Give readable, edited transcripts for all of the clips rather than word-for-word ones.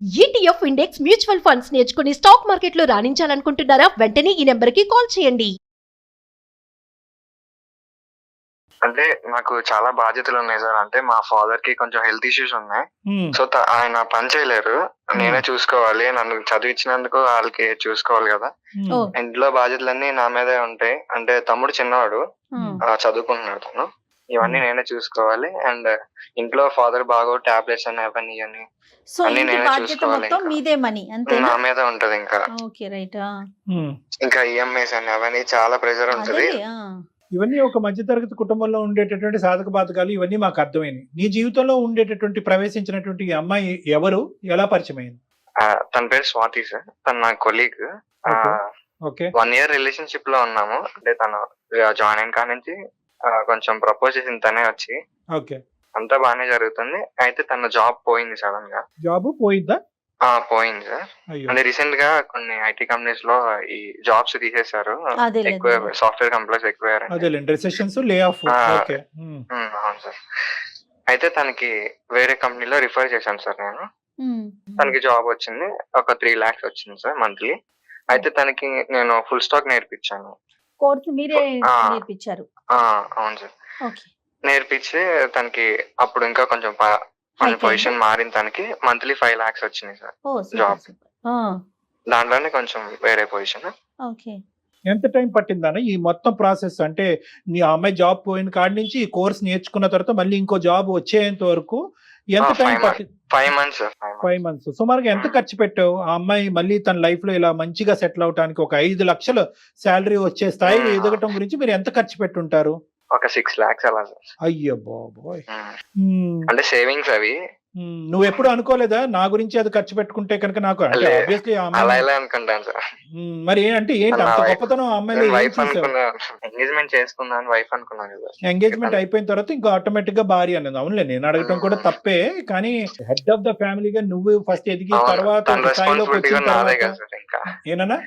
ETF index mutual funds నేర్చుకుని stock మార్కెట్లో రాణించాలనుకుంటున్నారా? వెంటనే ఈ నెంబర్కి కాల్ చేయండి. అంటే నాకు చాలా బాధ్యతలు ఉన్నాయి సార్. అంటే మా ఫాదర్ కి కొంచెం హెల్త్ ఇష్యూస్ ఉన్నాయి. సో ఆయన పని చేయలేరు, నేనే చూసుకోవాలి. నన్ను చదివించినందుకు వాళ్ళకి చూసుకోవాలి కదా. ఓ. ఇంట్లో బాధ్యతలన్నీ నా మీదే ఉంటాయి. అంటే తమ్ముడు చిన్నవాడు, చదువుకుంటున్నాడు తను. ఇవన్నీ నేనే చూసుకోవాలి. అండ్ ఇంట్లో ఫాదర్ బాగో టాబ్లెట్స్ అని అవన్నీ ఇవన్నీ సో అన్ని ఇంటి నేనే బాధ్యత చూసుకోవాలి. మొత్తం ఇంకా మీదే మనీ అంతేనా? నా మీద ఉంటది. ఇంకా ఓకే రైట్. ఇంకా ఈఎంఐస్ అని అవన్నీ చాలా ప్రెషర్ ఉంటది. ఇవన్నీ ఒక మధ్యతరగతి కుటుంబంలో ఉండేటటువంటి సాధక బాధకాలు, ఇవన్నీ మాకు అర్థమైనవి. నీ జీవితంలో ఉండేటటువంటి ప్రవేశించినటువంటి ఈ అమ్మాయి ఎవరు, ఎలా పరిచయం అయింది? తన పేరు స్వాతి సార్. తను నా కొలీగ్. ఓకే. 1 year రిలేషన్షిప్ లో ఉన్నాము. అంటే తను జాయిన్ అయిన కాడ నుంచి కొంచెం ప్రపోజ్ చేసింది తనే వచ్చి. ఓకే. అంతా బాగానే జరుగుతుంది. అయితే తన జాబ్ పోయింది సడన్ గా. జాబ్ పోయిందా? పోయింది సార్. అయ్యో. అంటే రీసెంట్ గా కొన్ని ఐటీ కంపెనీస్ లో ఈ జాబ్స్ తీసేశారు. అదేలే, ఎక్కువ అదేలే. సాఫ్ట్వేర్ కంపెనీస్ ఎక్కువ. అదేలేండి, రిసెషన్స్, లే ఆఫ్. ఓకే. అవును సార్. అయితే తనకి వేరే కంపెనీలో రిఫర్ చేశాను సార్ నేను. తనకి జాబ్ వచ్చింది. ఒక 3 lakhs వచ్చింది సార్ మంత్లీ. అయితే తనకి నేను ఫుల్ స్టాక్ నేర్పించాను. కోర్సు మీరే ఆ. నేర్పించారు? అవును సార్. ఓకే. నేర్పించి తనకి అప్పుడు ఇంకా కొంచెం పొజిషన్ మారిన తనకి మంత్లీ 5 lakhs వచ్చినాయి సార్. ఓ జాబ్. Super super. దాంట్లోనే కొంచెం వేరే పొజిషన్. ఓకే. ఎంత టైం పట్టిందన్న ఈ మొత్తం ప్రాసెస్? అంటే నీ అమ్మాయి జాబ్ పోయిన కాడి నుంచి ఈ కోర్స్ నేర్చుకున్న తర్వాత మళ్ళీ ఇంకో జాబ్ వచ్చేంత వరకు ఎంత టైం పట్టింది? 5 months సార్. 5 months. సుమారుగా ఎంత ఖర్చు పెట్టావు ఆ అమ్మాయి మళ్ళీ తన లైఫ్ లో ఇలా మంచిగా సెటిల్ అవడానికి? ఒక 5 లక్షలు శాలరీ వచ్చే స్థాయిలో ఎదగటం గురించి మీరు ఎంత ఖర్చు పెట్టుంటారు? ఒక 6 lakhs అలా సార్. అయ్యో బాబోయ్. అంటే సేవింగ్స్ అవి. నువ్వు ఎప్పుడు అనుకోలేదా నా గురించి అది ఖర్చు పెట్టుకుంటే కనుక నాకు అంటే లే, obviously ఆ అలా అమ్మాయి ఇలా అనుకుంటాను సార్. మరి అంటే ఏంటి అంత గొప్పతనం ఆ అమ్మాయిలో? వైఫ్ అనుకున్నా, ఎంగేజ్మెంట్ చేసుకున్నాను వైఫ్ అనుకున్నాను కదా. ఎంగేజ్మెంట్ అయిపోయిన తర్వాత ఇంకా ఆటోమేటిక్ గా భార్య అన్నది. అవునులే, నేను అడగటం కూడా తప్పే, కానీ హెడ్ ఆఫ్ ద ఫ్యామిలీగా నువ్వు ఫస్ట్ ఎదిగి తర్వాత తన ఒక స్థాయిలోకి రెస్పాన్సిబిలిటీ వచ్చిన కూడా నాదే తర్వాత కదా సార్. ఇంకా ఏనన్నా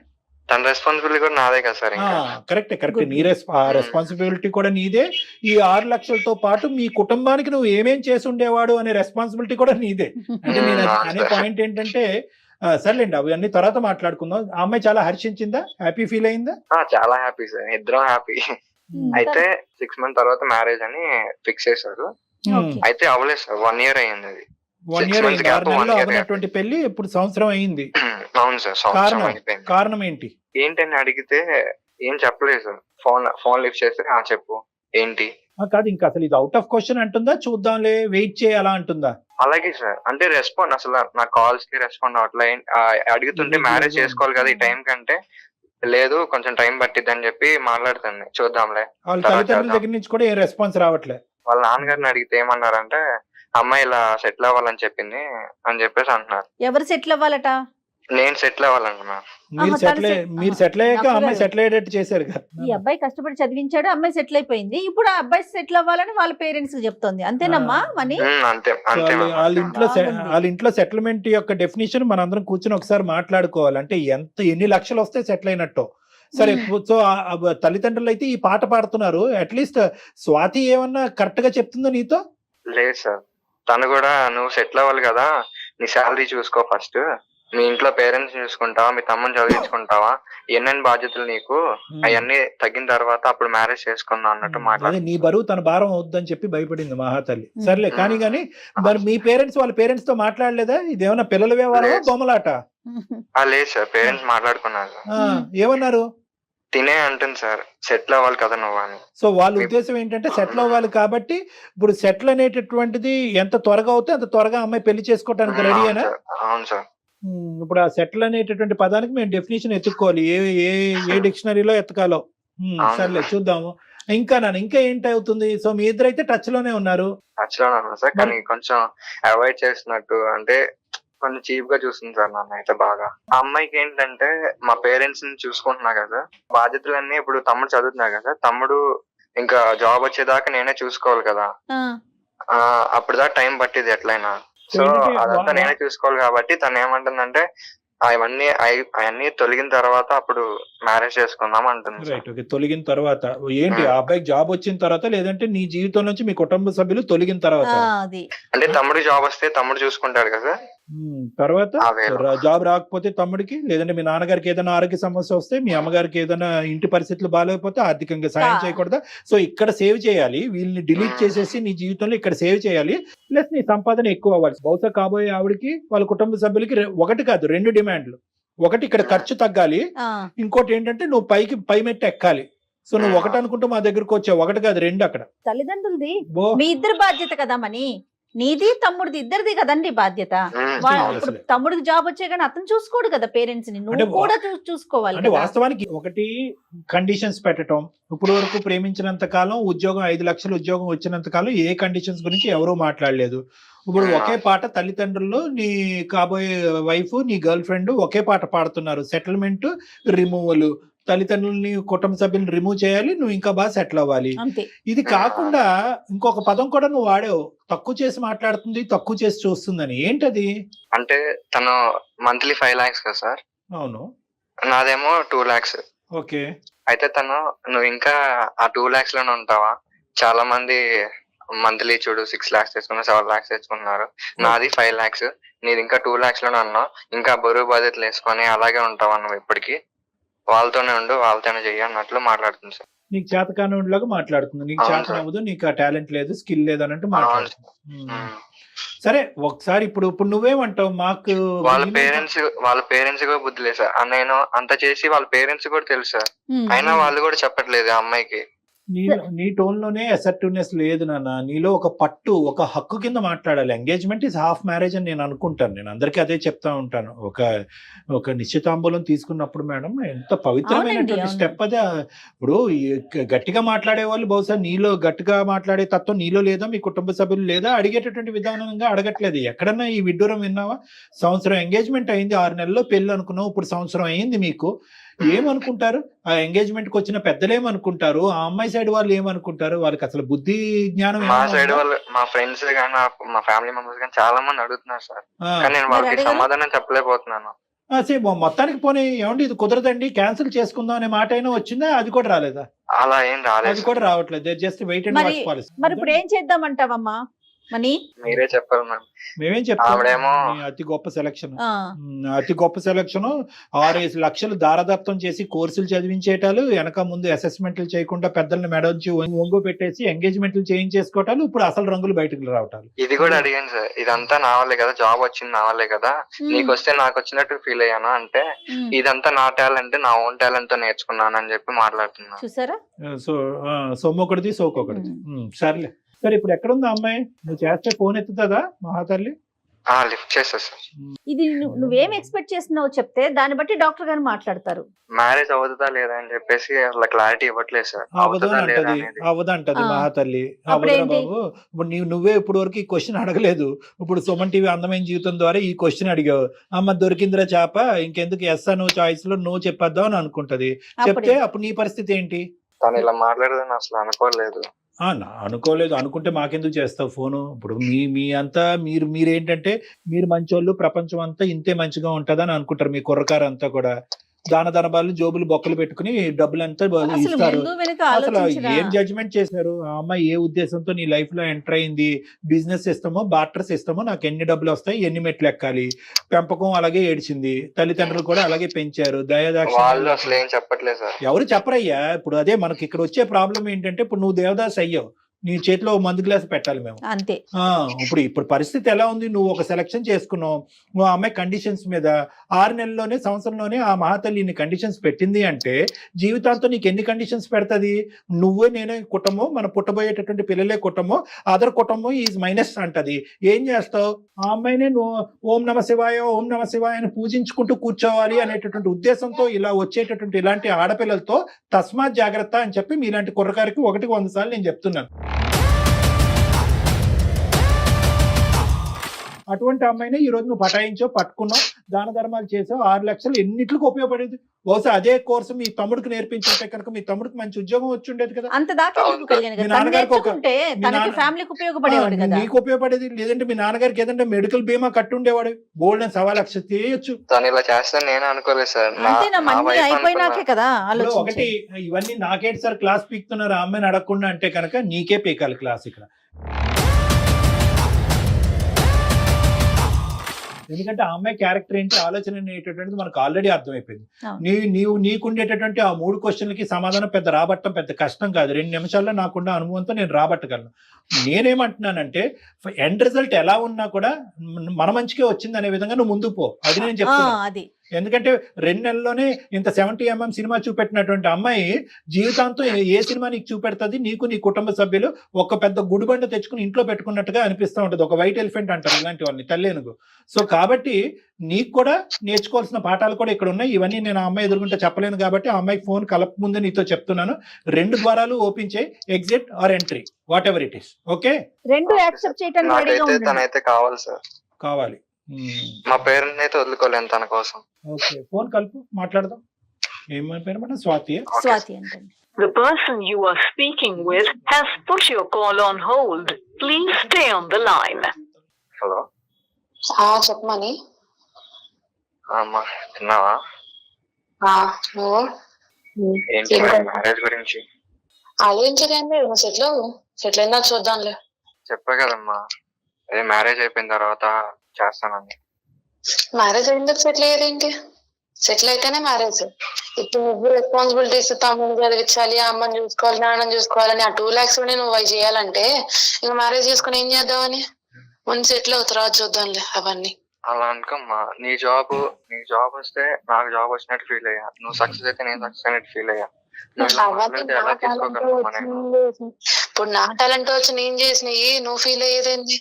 తన రెస్పాన్సిబిలిటీ కూడా నాదే కదా సార్. ఇంకా కరెక్ట్. నీ రెస్పాన్సిబిలిటీ కూడా నీదే. ఈ 6 లక్షలతో పాటు మీ కుటుంబానికి నువ్వు ఏమేం చేసి ఉండేవాడు అనే రెస్పాన్సిబిలిటీ కూడా నీదే. అంటే నేను అనే పాయింట్ ఏంటంటే, సర్లేండి అవి అన్ని తర్వాత మాట్లాడుకుందాం. ఆ అమ్మాయి చాలా హర్షించిందా? హ్యాపీ ఫీల్ అయిందా? చాలా హ్యాపీ సార్. ఇద్దరం హ్యాపీ. అయితే 6 months తర్వాత మ్యారేజ్ అని ఫిక్స్ చేశారు. అయితే అవ్వలేదు సార్. 1 year అయ్యింది అది. 1 year అయింది. 6 నెలలు అవనటువంటి పెళ్లి ఇప్పుడు సంవత్సరం అయింది. అవును సార్. సంవత్సరం అయిపోయింది. కారణం ఏంటి? ఏంటని అడిగితే ఏం చెప్పలేదు సార్. ఫోన్ లిఫ్ట్ చేస్తే చెప్పు ఏంటి కాదు, ఇంకా అసలు ఇది అవుట్ ఆఫ్ క్వశ్చన్ అంటుందా, చూద్దాంలే వెయిట్ చేయాలా అంటుందా? అలాగే సార్. అంటే రెస్పాండ్ అసలు నా కాల్స్ కి రెస్పాండ్ అవట్లే. అడుగుతుంటే మ్యారేజ్ చేసుకోవాలి కదా ఈ టైం కంటే, లేదు కొంచెం టైం పట్టిద్ది అని చెప్పి మాట్లాడుతుంది. చూద్దాంలే. వాళ్ళ తల్లిదండ్రుల దగ్గర నుంచి కూడా ఏం రెస్పాన్స్ రావట్లే. వాళ్ళ నాన్నగారిని అడిగితే ఏమన్నారంటే, అమ్మాయి ఇలా సెటిల్ అవ్వాలని చెప్పింది అని చెప్పేసి అంటున్నారు. ఎవరు సెటిల్ అవ్వాలట? నేను సెటిల్ అవ్వాలనుకున్నా. మీరు సెటిల్ అయ్యాక అమ్మాయి సెటిల్ అయ్యేటట్టు చేశారు కదా. ఈ అబ్బాయి కష్టపడి చదివించాడు, అమ్మాయి సెటిల్ అయిపోయింది. ఇప్పుడు ఆ అబ్బాయి సెటిల్ అవ్వాలని వాళ్ళ పేరెంట్స్ కి చెప్తోంది. అంతేనమ్మా మనీ? అంతే అంతే. వాళ్ళ ఇంట్లో సెటిల్మెంట్ యొక్క డెఫినేషన్ మనందరం కూర్చొని ఒకసారి మాట్లాడుకోవాలి. అంటే ఎన్ని లక్షలు వస్తే సెటిల్ అయినట్టు. సరే, సో తల్లిదండ్రులు అయితే ఈ పాట పాడుతున్నారు. అట్లీస్ట్ స్వాతి ఏమన్నా కరెక్ట్ గా చెప్తుందో నీతో? లేదు సార్. తను కూడా నువ్వు సెటిల్ అవ్వాలి కదా, నీ శాలరీ చూసుకో ఫస్ట్, మీ ఇంట్లో పేరెంట్స్ చూసుకుంటావా, మీ తమ్ముని చదివించుకుంటావా, ఎన్నెన్ని బాధ్యతలు నీకు, అవన్నీ తగ్గిన తర్వాత అప్పుడు మ్యారేజ్ చేసుకుందాం అన్నట్టు మాట్లాడు. నీ బరువు తన భారం అవుద్దని చెప్పి భయపడింది మహాతల్లి. సర్లే కానీ మరి మీ పేరెంట్స్ వాళ్ళ పేరెంట్స్ తో మాట్లాడలేదా? ఇదేమన్నా పిల్లల వ్యవహారమా, బొమ్మలాట? లేదు సార్, పేరెంట్స్ మాట్లాడుకున్నారు. ఏమన్నారు? తినే అంటుంది సార్, సెటిల్ అవ్వాలి కదా నువ్వు అని. సో వాళ్ళ ఉద్దేశం ఏంటంటే సెటిల్ అవ్వాలి కాబట్టి ఇప్పుడు సెటిల్ అనేటటువంటిది ఎంత త్వరగా అవుతే అంత త్వరగా అమ్మాయి పెళ్లి చేసుకోవడానికి రెడీ అయినా? అవును సార్. ఇప్పుడు ఆ సెటిల్ అనేటటువంటి పదానికి మేము డెఫినేషన్ ఎత్తుక్కోవాలి, ఏ డిక్షనరీలో ఎత్తకాలో. సర్లే చూద్దాము. ఇంకా ఏంటి అవుతుంది? సో మీ ఇద్దరైతే టచ్ లోనే ఉన్నారు. టచ్ లోనే ఉన్నారు సార్, కానీ కొంచెం అవాయిడ్ చేస్తున్నట్టు, అంటే కొంచెం చీప్ గా చూస్తుంది సార్ నన్ను అయితే బాగా. ఆ అమ్మాయికి ఏంటంటే మా పేరెంట్స్ ని చూసుకుంటున్నా కదా, బాధ్యతలన్నీ ఇప్పుడు తమ్ముడు చదువుతున్నా కదా, తమ్ముడు ఇంకా జాబ్ వచ్చేదాకా నేనే చూసుకోవాలి కదా. అప్పుడు దాకా టైం పట్టింది ఎట్లయినా. సో అదంతా నేనే చూసుకోవాలి కాబట్టి తను ఏమంటుందంటే, అవన్నీ తొలగిన తర్వాత అప్పుడు మ్యారేజ్ చేసుకుందాం అంటుంది. Right, okay. తొలగిన తర్వాత ఏంటి? ఆ అబ్బాయికి జాబ్ వచ్చిన తర్వాత, లేదంటే నీ జీవితం నుంచి మీ కుటుంబ సభ్యులు తొలగిన తర్వాత? అంటే తమ్ముడు జాబ్ వస్తే తమ్ముడు చూసుకుంటాడు కదా. తర్వాత ఆ వేలో. జాబ్ రాకపోతే తమ్ముడికి, లేదంటే మీ నాన్నగారికి ఏదైనా ఆరోగ్య సమస్య వస్తే, మీ అమ్మగారికి ఏదైనా ఇంటి పరిస్థితులు బాగాలేకపోతే ఆర్థికంగా సాయం చేయకూడదా? సో ఇక్కడ సేవ్ చేయాలి, వీళ్ళని డిలీట్ చేసేసి నీ జీవితంలో ఇక్కడ సేవ్ చేయాలి, ప్లస్ నీ సంపాదన ఎక్కువ అవ్వాలి. బహుశా కాబోయే ఆవిడకి వాళ్ళ కుటుంబ సభ్యులకి ఒకటి కాదు 2 డిమాండ్లు. ఒకటి ఇక్కడ ఖర్చు తగ్గాలి, ఇంకోటి ఏంటంటే నువ్వు పై మెట్టు ఎక్కాలి. సో నువ్వు ఒకటి అనుకుంటూ మా దగ్గరకు వచ్చావు, ఒకటి కాదు 2 అక్కడ. తల్లిదండ్రులది మీ ఇద్దరు బాధ్యత కదా మని, నీది తమ్ముడిది ఇద్దరిది కదండి బాధ్యత. ఇప్పుడు తమ్ముడికి జాబ్ వచ్చే కానీ అతను చూసుకోడు కదా పేరెంట్స్ ని, నువ్వు కూడా చూసుకోవాలి. అంటే వాస్తవానికి ఒకటి కండిషన్స్ పెట్టడం. ఇప్పుడు వరకు ప్రేమించినంత కాలం ఉద్యోగం 5 లక్షల ఉద్యోగం వచ్చినంత కాలం ఏ కండిషన్స్ గురించి ఎవరూ మాట్లాడలేదు. ఇప్పుడు ఒకే పాట తల్లిదండ్రులు, నీ కాబోయే వైఫ్, నీ గర్ల్ ఫ్రెండ్ ఒకే పాట పాడుతున్నారు. సెటిల్మెంట్, రిమూవల్, తల్లిదండ్రులని కుటుంబ సభ్యులను రిమూవ్ చేయాలి, నువ్వు ఇంకా బాగా సెటిల్ అవ్వాలి. ఇది కాకుండా ఇంకొక పదం కూడా నువ్వు వాడావు, తక్కువ చేసి మాట్లాడుతుంది, తక్కువ చేసి చూస్తుందని. ఏంటది? అంటే తను మంత్లీ 5 lakhs కదా సార్. అవును. నాదేమో 2 lakhs. ఓకే. అయితే తను నువ్వు ఇంకా ఆ 2 lakhs లోనే ఉంటావా? చాలా మంది మంత్లీ చూడు 6 lakhs తెచ్చుకున్నారు, 7 lakhs తెచ్చుకున్నారు. నాది 5 lakhs, నీది ఇంకా 2 lakhs లోనే అన్నావు. ఇంకా బరువు బాధ్యతలు వేసుకొని అలాగే ఉంటావా నువ్వు? ఇప్పటికి వాళ్ళతోనే ఉండు, వాళ్ళతోనే చెయ్యి అన్నట్లు మాట్లాడుతుంది సార్. నీకు చేతకానులాగా మాట్లాడుతుంది. నీకు చేత అవ్వదు, నీకు ఆ టాలెంట్ లేదు, స్కిల్ లేదు అన్నట్టు మాట్లాడుతుంది. సరే ఒకసారి ఇప్పుడు నువ్వేమంటావు? మాకు వాళ్ళ పేరెంట్స్ కూడా బుద్ధి లేదు సార్. నేను అంత చేసి వాళ్ళ పేరెంట్స్ కూడా తెలుసు సార్, అయినా వాళ్ళు కూడా చెప్పట్లేదు ఆ అమ్మాయికి. నీ టోన్ లోనే అసర్టివ్నెస్ లేదు నాన్న. నీలో ఒక పట్టు, ఒక హక్కు కింద మాట్లాడాలి. ఎంగేజ్మెంట్ ఇస్ హాఫ్ మ్యారేజ్ అని నేను అనుకుంటాను. నేను అందరికీ అదే చెప్తా ఉంటాను. ఒక నిశ్చితాంబూలం తీసుకున్నప్పుడు మేడం ఎంత పవిత్రమైనటువంటి స్టెప్ అదే. ఇప్పుడు గట్టిగా మాట్లాడే వాళ్ళు బహుశా నీలో గట్టిగా మాట్లాడే తత్వం నీలో లేదా, మీ కుటుంబ సభ్యులు లేదా, అడిగేటటువంటి విధానంగా అడగట్లేదు. ఎక్కడన్నా ఈ విడ్డూరం విన్నావా? సంవత్సరం ఎంగేజ్మెంట్ అయింది, 6 నెలల్లో పెళ్లి అనుకున్నావు, ఇప్పుడు సంవత్సరం అయింది. మీకు ఏమనుకుంటారు? ఆ ఎంగేజ్మెంట్ కి వచ్చిన పెద్దలు ఏమనుకుంటారు? ఆ అమ్మాయి సైడ్ వాళ్ళు ఏమనుకుంటారు? వాళ్ళకి అసలు బుద్ధి జ్ఞానం? మా సైడ్ వాళ్ళు, మా ఫ్రెండ్స్ గానీ మా ఫ్యామిలీ మెంబర్స్ గానీ చాలా మంది అడుగుతున్నారు సార్, కానీ నేను వాళ్ళకి సమాధానం చెప్పలేకపోతున్నాను. మొత్తానికి పోనీ ఏమండి ఇది కుదరదండి, క్యాన్సిల్ చేసుకుందాం అనే మాట అయినా వచ్చిందా? అది కూడా రాలేదా? అలా ఏం రాలేదు, అది కూడా రావట్లేదు. Just wait and watch policy. మరి ఇప్పుడు ఏం చేద్దామంటావమ్మా మనీ? మీరే చెప్పారు మేడం. మేమేం చెప్తాము? అతి గొప్ప సెలక్షన్, అతి గొప్ప సెలక్షన్. 6-5 లక్షలు దారదత్తం చేసి కోర్సులు చదివించేటాలు, వెనక ముందు అసెస్మెంట్లు చేయకుండా పెద్దల్ని మెడొంచి ఒంగు పెట్టేసి ఎంగేజ్మెంట్లు చేయించేసుకోవటాలు, ఇప్పుడు అసలు రంగులు బయటకు రావటాలు. ఇది కూడా అడిగాను సార్, ఇదంతా నా వల్లే కదా, జాబ్ వచ్చింది నా వల్లే కదా, నీకు వస్తే నాకు వచ్చినట్టు ఫీల్ అయ్యాను అంటే, ఇదంతా నా టాలెంట్, నా ఓన్ టాలెంట్ తో నేర్చుకున్నాను అని చెప్పి మాట్లాడుతున్నాను. చూసారా? సో సొమ్మొకటిది సోకొకటిది. సర్లే. సరే ఇప్పుడు ఎక్కడుంది అమ్మాయి? నువ్వు చేస్తే ఫోన్ ఎత్తుతుందా మహాతల్లి? లిఫ్ట్ చేస్తా సార్. ఇది నువ్వేం ఎక్స్పెక్ట్ చేస్తున్నావు చెప్తే దాన్ని బట్టి డాక్టర్ గారు మాట్లాడతారు. మ్యారేజ్ అవుతుందా లేదా అని చెప్పేసి అట్లా క్లారిటీ ఇవ్వట్లేదు సార్. అవదంటది మహాతల్లి. అవదురా బాబు. ఇప్పుడు నువ్వే ఇప్పుడు వరకు ఈ క్వశ్చన్ అడగలేదు. ఇప్పుడు సుమన్ టీవీ అందమైన జీవితం ద్వారా ఈ క్వశ్చన్ అడిగావు. అమ్మ దొరికిందిరా చేప, ఇంకెందుకు ఎస్ నో చాయిస్ లో నో చెప్పేద్దాం అని అనుకుంటది. చెప్తే అప్పుడు నీ పరిస్థితి ఏంటి? తను ఇలా మాట్లాడదని అసలు అనుకోలేదు. అనుకోలేదు అనుకుంటే మాకెందుకు చేస్తావు ఫోను? ఇప్పుడు మీ అంతా మీరేంటంటే మీరు మంచోళ్ళు, ప్రపంచం అంతా ఇంతే మంచిగా ఉంటదని అనుకుంటారు. మీ కుర్రకారు అంతా కూడా దాన బాలు జోబులు బొక్కలు పెట్టుకుని డబ్బులంతా ఇస్తారు. అసలు ఏం జడ్జిమెంట్ చేశారు? ఆ అమ్మాయి ఏ ఉద్దేశంతో నీ లైఫ్ లో ఎంటర్ అయింది? బిజినెస్ సిస్టమో, బార్టర్ సిస్టమో, నాకు ఎన్ని డబ్బులు వస్తాయి, ఎన్ని మెట్లు ఎక్కాలి, పెంపకం అలాగే ఏడ్చింది. తల్లిదండ్రులు కూడా అలాగే పెంచారు. దయాదాక్షిణ్యాలు అసలు ఏం చెప్పట్లేదు సార్. ఎవరు చెప్పరయ్యా. ఇప్పుడు అదే మనకి ఇక్కడ వచ్చే ప్రాబ్లం ఏంటంటే, ఇప్పుడు నువ్వు దేవదాస్ అయ్యావు, నీ చేతిలో మందు గ్లాస్ పెట్టాలి మేము అంతే. ఇప్పుడు పరిస్థితి ఎలా ఉంది? నువ్వు ఒక సెలక్షన్ చేసుకున్నావు, నువ్వు ఆ అమ్మాయి కండిషన్స్ మీద 6 నెలల్లోనే, సంవత్సరంలోనే ఆ మహాతల్లి నీ కండిషన్స్ పెట్టింది అంటే జీవితాంతం నీకు ఎన్ని కండిషన్స్ పెడతది? నువ్వే నేనే కుటుంబం, మన పుట్టబోయేటటువంటి పిల్లలే కుటుంబం, అదర్ కుటుంబం ఈజ్ మైనస్ అంటది. ఏం చేస్తావు? ఆ అమ్మాయినే నువ్వు ఓం నమ శివాయ అని పూజించుకుంటూ కూర్చోవాలి అనేటటువంటి ఉద్దేశంతో ఇలా వచ్చేటటువంటి ఇలాంటి ఆడపిల్లలతో తస్మాత్ జాగ్రత్త అని చెప్పి మీలాంటి కుర్రకారికి 100 సార్లు నేను చెప్తున్నాను. అటువంటి అమ్మాయినే ఈ రోజు నువ్వు పటాయించో, పట్టుకున్నావు, దాన ధర్మాలు చేసావు, 6 లక్షలు ఎన్నిట్లకు ఉపయోగపడేది. బహుశా అదే కోర్సు మీ తమ్ముడికి నేర్పించుంటే కనుక మీ తమ్ముడికి మంచి ఉద్యోగం వచ్చి ఉండేది కదా. అంత దాకా నీకు ఉపయోగపడేది. లేదంటే మీ నాన్నగారికి ఏదంటే మెడికల్ బీమా కట్టి ఉండేవాడు, బోల్డ్ 1.25 లక్షలు చేయొచ్చు. ఇలా చేస్తాను నేను అనుకోలేదు సార్. ఒకటి ఇవన్నీ నాకేంటి సార్ క్లాస్ పీకుతున్నారు ఆ అమ్మాయిని అడగకుండా అంటే కనుక నీకే పీకాలి క్లాస్ ఇక్కడ. ఎందుకంటే ఆ అమ్మాయి క్యారెక్టర్ ఏంటి, ఆలోచన అనేటటువంటిది మనకు ఆల్రెడీ అర్థమైపోయింది. అవును. నీకుండేటటువంటి ఆ 3 క్వశ్చన్లకి సమాధానం రాబట్టడం పెద్ద కష్టం కాదు. 2 నిమిషాల్లో నాకున్న అనుభవంతో నేను రాబట్టగలను. నేనేమంటున్నానంటే ఎండ్ రిజల్ట్ ఎలా ఉన్నా కూడా మన మంచికే వచ్చింది అనే విధంగా నువ్వు ముందుకు పో, అది నేను చెప్తున్నా. అది ఎందుకంటే 2 నెలల్లోనే ఇంత 70mm సినిమా చూపెట్టినటువంటి అమ్మాయి జీవితాంతం ఏ సినిమా నీకు చూపెడుతుంది? నీకు నీ కుటుంబ సభ్యులు ఒక పెద్ద గుడిబండ తెచ్చుకుని ఇంట్లో పెట్టుకున్నట్టుగా అనిపిస్తూ ఉంటుంది. ఒక వైట్ ఎలిఫెంట్ అంటారు ఇలాంటివన్నీ, తల్లేనుగు. సో కాబట్టి నీకు కూడా నేర్చుకోవాల్సిన పాఠాలు కూడా ఇక్కడ ఉన్నాయి. ఇవన్నీ నేను ఆ అమ్మాయి ఎదుర్కొంటే చెప్పలేను కాబట్టి ఆ అమ్మాయికి ఫోన్ కలప ముందే నీతో చెప్తున్నాను. 2 ద్వారాలు ఓపెన్ చేయి, exit or entry, whatever it is. Okay, 2 accept చేయడానికి రెడీగా నాకైతే ఉండండి. తనైతే కావాలి సార్. కావాలి. మా పేరెంట్ అయితే వదులుకోలేను తన కోసం. ఓకే, ఫోన్ కలుపు, మాట్లాడదాం. ఏమని పేరు మేడం? స్వాతి. స్వాతి అంటండి. The person you are speaking with has put your call on hold. Please stay on the line. Hello చెప్పమని. అమ్మా, తిన్నావా? నువ్వు ఏంటి మ్యారేజ్ గురించి? ఆలోచించకండి, నువ్వు సెటిల్ అయినా చూద్దాంలే. చెప్పా కదమ్మా, అదే మ్యారేజ్ అయిపోయిన తర్వాత చేస్తానని. మ్యారేజ్ అయిందా సెటిల్ అయ్యేదేంటి? సెటిల్ అయితేనే మ్యారేజ్. ఇప్పుడు నువ్వు రెస్పాన్సిబిలిటీస్, తమ్ముని చదివించాలి, అమ్మని చూసుకోవాలి, నాన్నని చూసుకోవాలని ఆ 2 lakhs నువ్వు అవి చేయాలంటే ఇక మ్యారేజ్ చేసుకుని ఏం చేద్దామని? ముందు సెటిల్ అవుతారా చూద్దాంలే అవన్నీ. అలా అనుకోమ్మా, నీ జాబ్ వస్తే నాకు జాబ్ వచ్చినట్టు ఫీల్ అయ్యా, నువ్వు సక్సెస్ అయితే నేను సక్సెస్ అయినట్టు ఫీల్ అయ్యా. నువ్వు ఇలా మాట్లాడితే ఎలా తీసుకోగలమ్మా నేను? ఇప్పుడు నా టాలెంట్ వచ్చి నేను చేసినవి నువ్వు ఫీల్ అయ్యేదేంటి?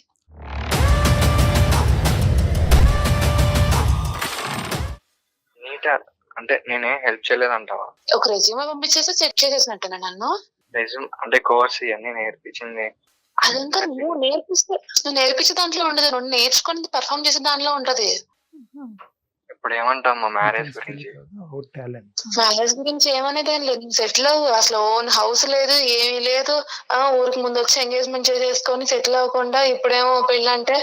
అంటే నేనే హెల్ప్ చేయలేదంటావా? ఒక రెజ్యూమే పంపించేసి సెట్ చేసేసినట్టున్నా నన్ను. రెజ్యూమ్ అంటే కోర్స్ ఇవన్నీ నేర్పించింది అదంతా నువ్వు నేర్పించే దాంట్లో ఉండదు, నువ్వు నేర్చుకుని పర్ఫార్మ్ చేసే దాంట్లో ఉంటది. ఇప్పుడు ఏమంటామ్మా మ్యారేజ్ గురించి? మ్యారేజ్ గురించి ఏమనేది ఏం లేదు. సెటిల్ అవ్వు. అసలు ఓన్ హౌస్ లేదు, ఏమీ లేదు. ఊరికి ముందు వచ్చి ఎంగేజ్మెంట్ చేసేసుకొని సెటిల్ అవ్వకుండా ఇప్పుడేమో పెళ్ళి అంటే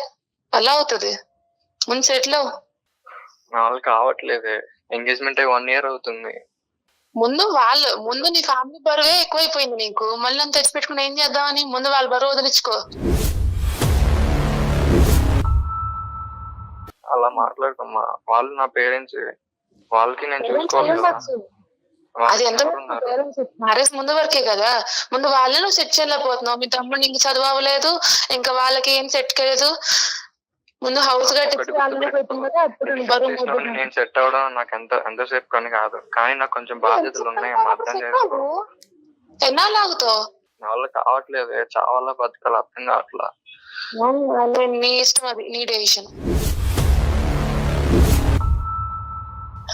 అలా అవుతుంది. ముందు సెటిల్ అవ్వు. నా వాళ్ళు కావట్లేదు. ఎంగేజ్మెంట్ అయ్యి 1 year అవుతుంది. ముందు నీ ఫ్యామిలీ బరువే ఎక్కువైపోయింది నీకు. మళ్ళీ అంత తెచ్చి పెట్టుకుని ఏం చేద్దామని? ముందు వాళ్ళ బరువు వదిలించుకో. అలా మాట్లాడుకోమ్మా, వాళ్ళు నా పేరెంట్స్, వాళ్ళకి నేను చూసుకోవాలి కదా. అది ఎంత మ్యారేజ్ ముందు వరకే కదా. ముందు వాళ్ళే నువ్వు సెట్ చేయలేకపోతున్నావు. మీ తమ్ముడు ఇంక చదువు అవ్వలేదు, ఇంకా వాళ్ళకి ఏం సెట్ కాలేదు. ముందు హౌస్ కట్టించి వాళ్ళనే పెట్టింది కదా, అప్పుడు నేను సెట్ అవడం నాకు ఎంతసేపు కానీ కాదు, కానీ నాకు కొంచెం బాధ్యతలు ఉన్నాయి. అర్థం చేసుకో. ఎన్నాళ్ళు ఆగుతావు? నా వల్ల కావట్లేదు, చావాలా బతకాలి అర్థం కావట్లా. నీ ఇష్టం, అది నీ డెసిషన్.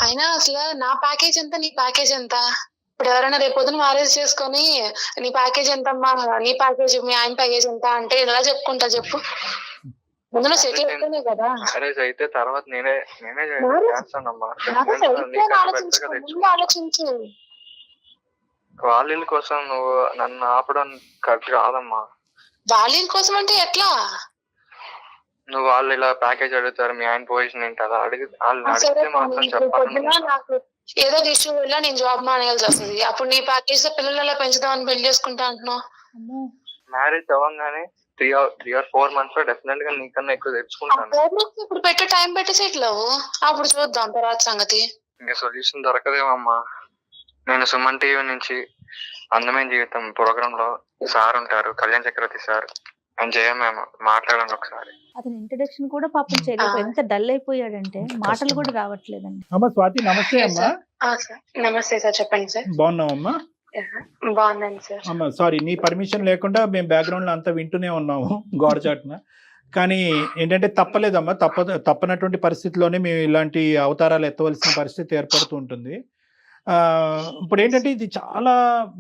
అయినా అసలు నా ప్యాకేజ్ ఎంత, నీ ప్యాకేజ్ ఎంత? ఇప్పుడు ఎవరైనా రేపొద్దున మ్యారేజ్ చేసుకొని నీ ప్యాకేజ్ ఎంత అమ్మా, నీ ప్యాకేజ్, మీ ఆయన ప్యాకేజ్ ఎంత అంటే ఎలా చెప్పుకుంటా చెప్పు? ముందు నువ్వు సెటిల్ అయితేనే కదా. మ్యారేజ్ అయితే తర్వాత నేనే చేస్తానమ్మా. ఆలోచించు. వాళ్ళ కోసం నువ్వు నన్ను ఆపడం కరెక్ట్ కాదమ్మా. వాళ్ళ కోసం అంటే ఎట్లా? నువ్వు వాళ్ళు ఇలా ప్యాకేజ్ అడుగుతారు, మీ ఆయన పొజిషన్ ఏంటి కదా అడిగితే మాత్రం చెప్పాలి. నాకు ఏదో ఇష్యూ వల్ల నేను జాబ్ మానేయాల్సి వస్తుంది. అప్పుడు నీ ప్యాకేజ్ తో పిల్లలు ఎలా పెంచుదామని పెళ్లి చేసుకుంటా అంటున్నావు. మ్యారేజ్ అవ్వగానే 3 or 4 months లో డెఫినెట్ గా నీకన్నా ఎక్కువ తెచ్చుకుంటాను. ఇప్పుడు పెట్టే టైం పెట్టి సెటిల్ అవ్వు, అప్పుడు చూద్దాం తర్వాత సంగతి. ఇంకా సొల్యూషన్ దొరకదేమమ్మా. నేను సుమన్ టీవీ నుంచి అందమైన జీవితం ప్రోగ్రామ్ లో సార్ ఉంటారు, కళ్యాణ్ చక్రవర్తి సార్, అండ్ జయ మ్యామ్, మాట్లాడండి ఒకసారి. అతని ఇంట్రడక్షన్ కూడా పాపం చేయలేదు. ఎంత డల్ అయిపోయాడంటే మాటలు కూడా రావట్లేదండి. అమ్మ స్వాతి, నమస్తే అమ్మా. నమస్తే సార్, చెప్పండి సార్. బాగున్నావమ్మా? బాగున్నాను సార్. అమ్మ సారీ, నీ పర్మిషన్ లేకుండా మేము బ్యాక్గ్రౌండ్ లో అంతా వింటూనే ఉన్నాము గోడచాటున. కానీ ఏంటంటే తప్పలేదమ్మా, తప్పనటువంటి పరిస్థితిలోనే మేము ఇలాంటి అవతారాలు ఎత్తవలసిన పరిస్థితి ఏర్పడుతూ ఉంటుంది. ఇప్పుడు ఏంటంటే ఇది చాలా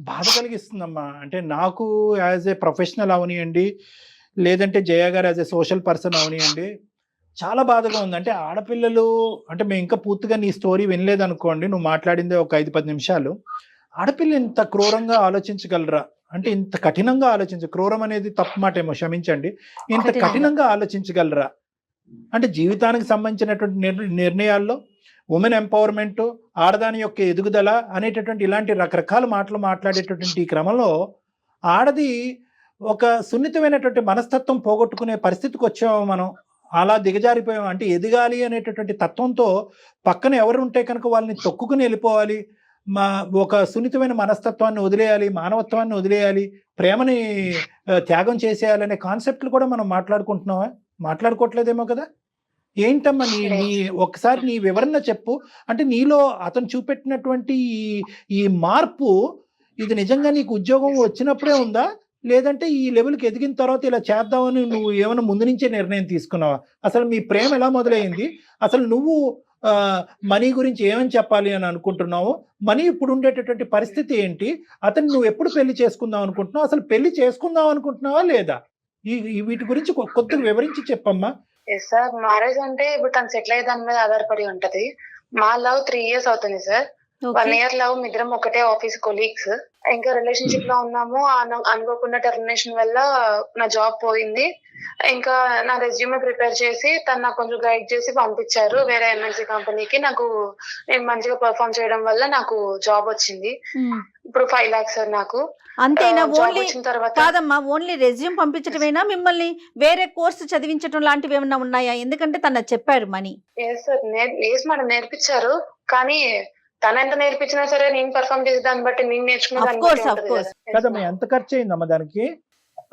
బాధ కలిగిస్తుందమ్మా. అంటే నాకు యాజ్ ఏ ప్రొఫెషనల్ అవనియండి, లేదంటే జయ గారు యాజ్ ఏ సోషల్ పర్సన్ అవనియండి, చాలా బాధగా ఉంది. అంటే ఆడపిల్లలు అంటే మేము ఇంకా పూర్తిగా నీ స్టోరీ వినలేదు అనుకోండి, నువ్వు మాట్లాడిందే ఒక 5-10 నిమిషాలు. ఆడపిల్ల ఇంత క్రూరంగా ఆలోచించగలరా? అంటే ఇంత కఠినంగా క్రూరం అనేది తప్పు మాట ఏమో, క్షమించండి. ఇంత కఠినంగా ఆలోచించగలరా? అంటే జీవితానికి సంబంధించినటువంటి నిర్ణయాల్లో ఉమెన్ ఎంపవర్మెంట్, ఆడదాని యొక్క ఎదుగుదల అనేటటువంటి ఇలాంటి రకరకాల మాటలు మాట్లాడేటటువంటి ఈ క్రమంలో ఆడది ఒక సున్నితమైనటువంటి మనస్తత్వం పోగొట్టుకునే పరిస్థితికి వచ్చాము మనం. అలా దిగజారిపోయాం. అంటే ఎదగాలి అనేటటువంటి తత్వంతో పక్కన ఎవరు ఉంటే కనుక వాళ్ళని తొక్కుకుని వెళ్ళిపోవాలి, ఒక సున్నితమైన మనస్తత్వాన్ని వదిలేయాలి, మానవత్వాన్ని వదిలేయాలి, ప్రేమని త్యాగం చేసేయాలనే కాన్సెప్ట్లు కూడా మనం మాట్లాడుకుంటున్నావా? మాట్లాడుకోవట్లేదేమో కదా. ఏంటమ్మా నీ ఒకసారి నీ వివరణ చెప్పు. అంటే నీలో అతను చూపెట్టినటువంటి ఈ మార్పు ఇది నిజంగా నీకు ఉద్యోగం వచ్చినప్పుడే ఉందా, లేదంటే ఈ లెవెల్కి ఎదిగిన తర్వాత ఇలా చేద్దామని నువ్వు ఏమైనా ముందు నుంచే నిర్ణయం తీసుకున్నావా? అసలు మీ ప్రేమ ఎలా మొదలైంది? అసలు నువ్వు మనీ గురించి ఏమని చెప్పాలి అని అనుకుంటున్నావు? మనీ ఇప్పుడు ఉండేటటువంటి పరిస్థితి ఏంటి? అతను నువ్వు ఎప్పుడు పెళ్లి చేసుకుందాం అనుకుంటున్నావు? అసలు పెళ్లి చేసుకుందాం అనుకుంటున్నావా లేదా? వీటి గురించి కొద్దిగా వివరించి చెప్పమ్మా. సార్, మ్యారేజ్ అంటే ఇప్పుడు తను సెటిల్ అయ్యే దాని మీద ఆధారపడి ఉంటది. మా లవ్ 3 years అవుతుంది సార్. 1 year లవ్, ఇద్దరం ఒకటే ఆఫీస్ కొలీగ్స్. ఇంకా రిలేషన్షిప్ లో ఉన్నాము. అనుకోకుండా టెర్మినేషన్ వల్ల నా జాబ్ పోయింది. ఇంకా నా రెజ్యూమే ప్రిపేర్ చేసి తను నాకు కొంచెం గైడ్ చేసి పంపించారు వేరే ఎంఎన్సీ కంపెనీకి. నేను మంచిగా పర్ఫామ్ చేయడం వల్ల నాకు జాబ్ వచ్చింది. ఇప్పుడు 5 lakhs సార్ నాకు. అంతేనా? ఓన్లీ వచ్చిన తర్వాత కాదమ్మా, ఓన్లీ రెజ్యూమ్ పంపించడమేనా? మిమ్మల్ని వేరే కోర్సు చదివించడం లాంటివి ఏమన్నా ఉన్నాయా? ఎందుకంటే తను చెప్పారు మనీ. మేడం నేర్పించారు, కానీ తను ఎంత నేర్పించినా సరే నేను పర్ఫామ్ చేసే దాన్ని బట్టి నేను నేర్చుకున్నా. ఎంత ఖర్చు అయిందమ్మా దానికి?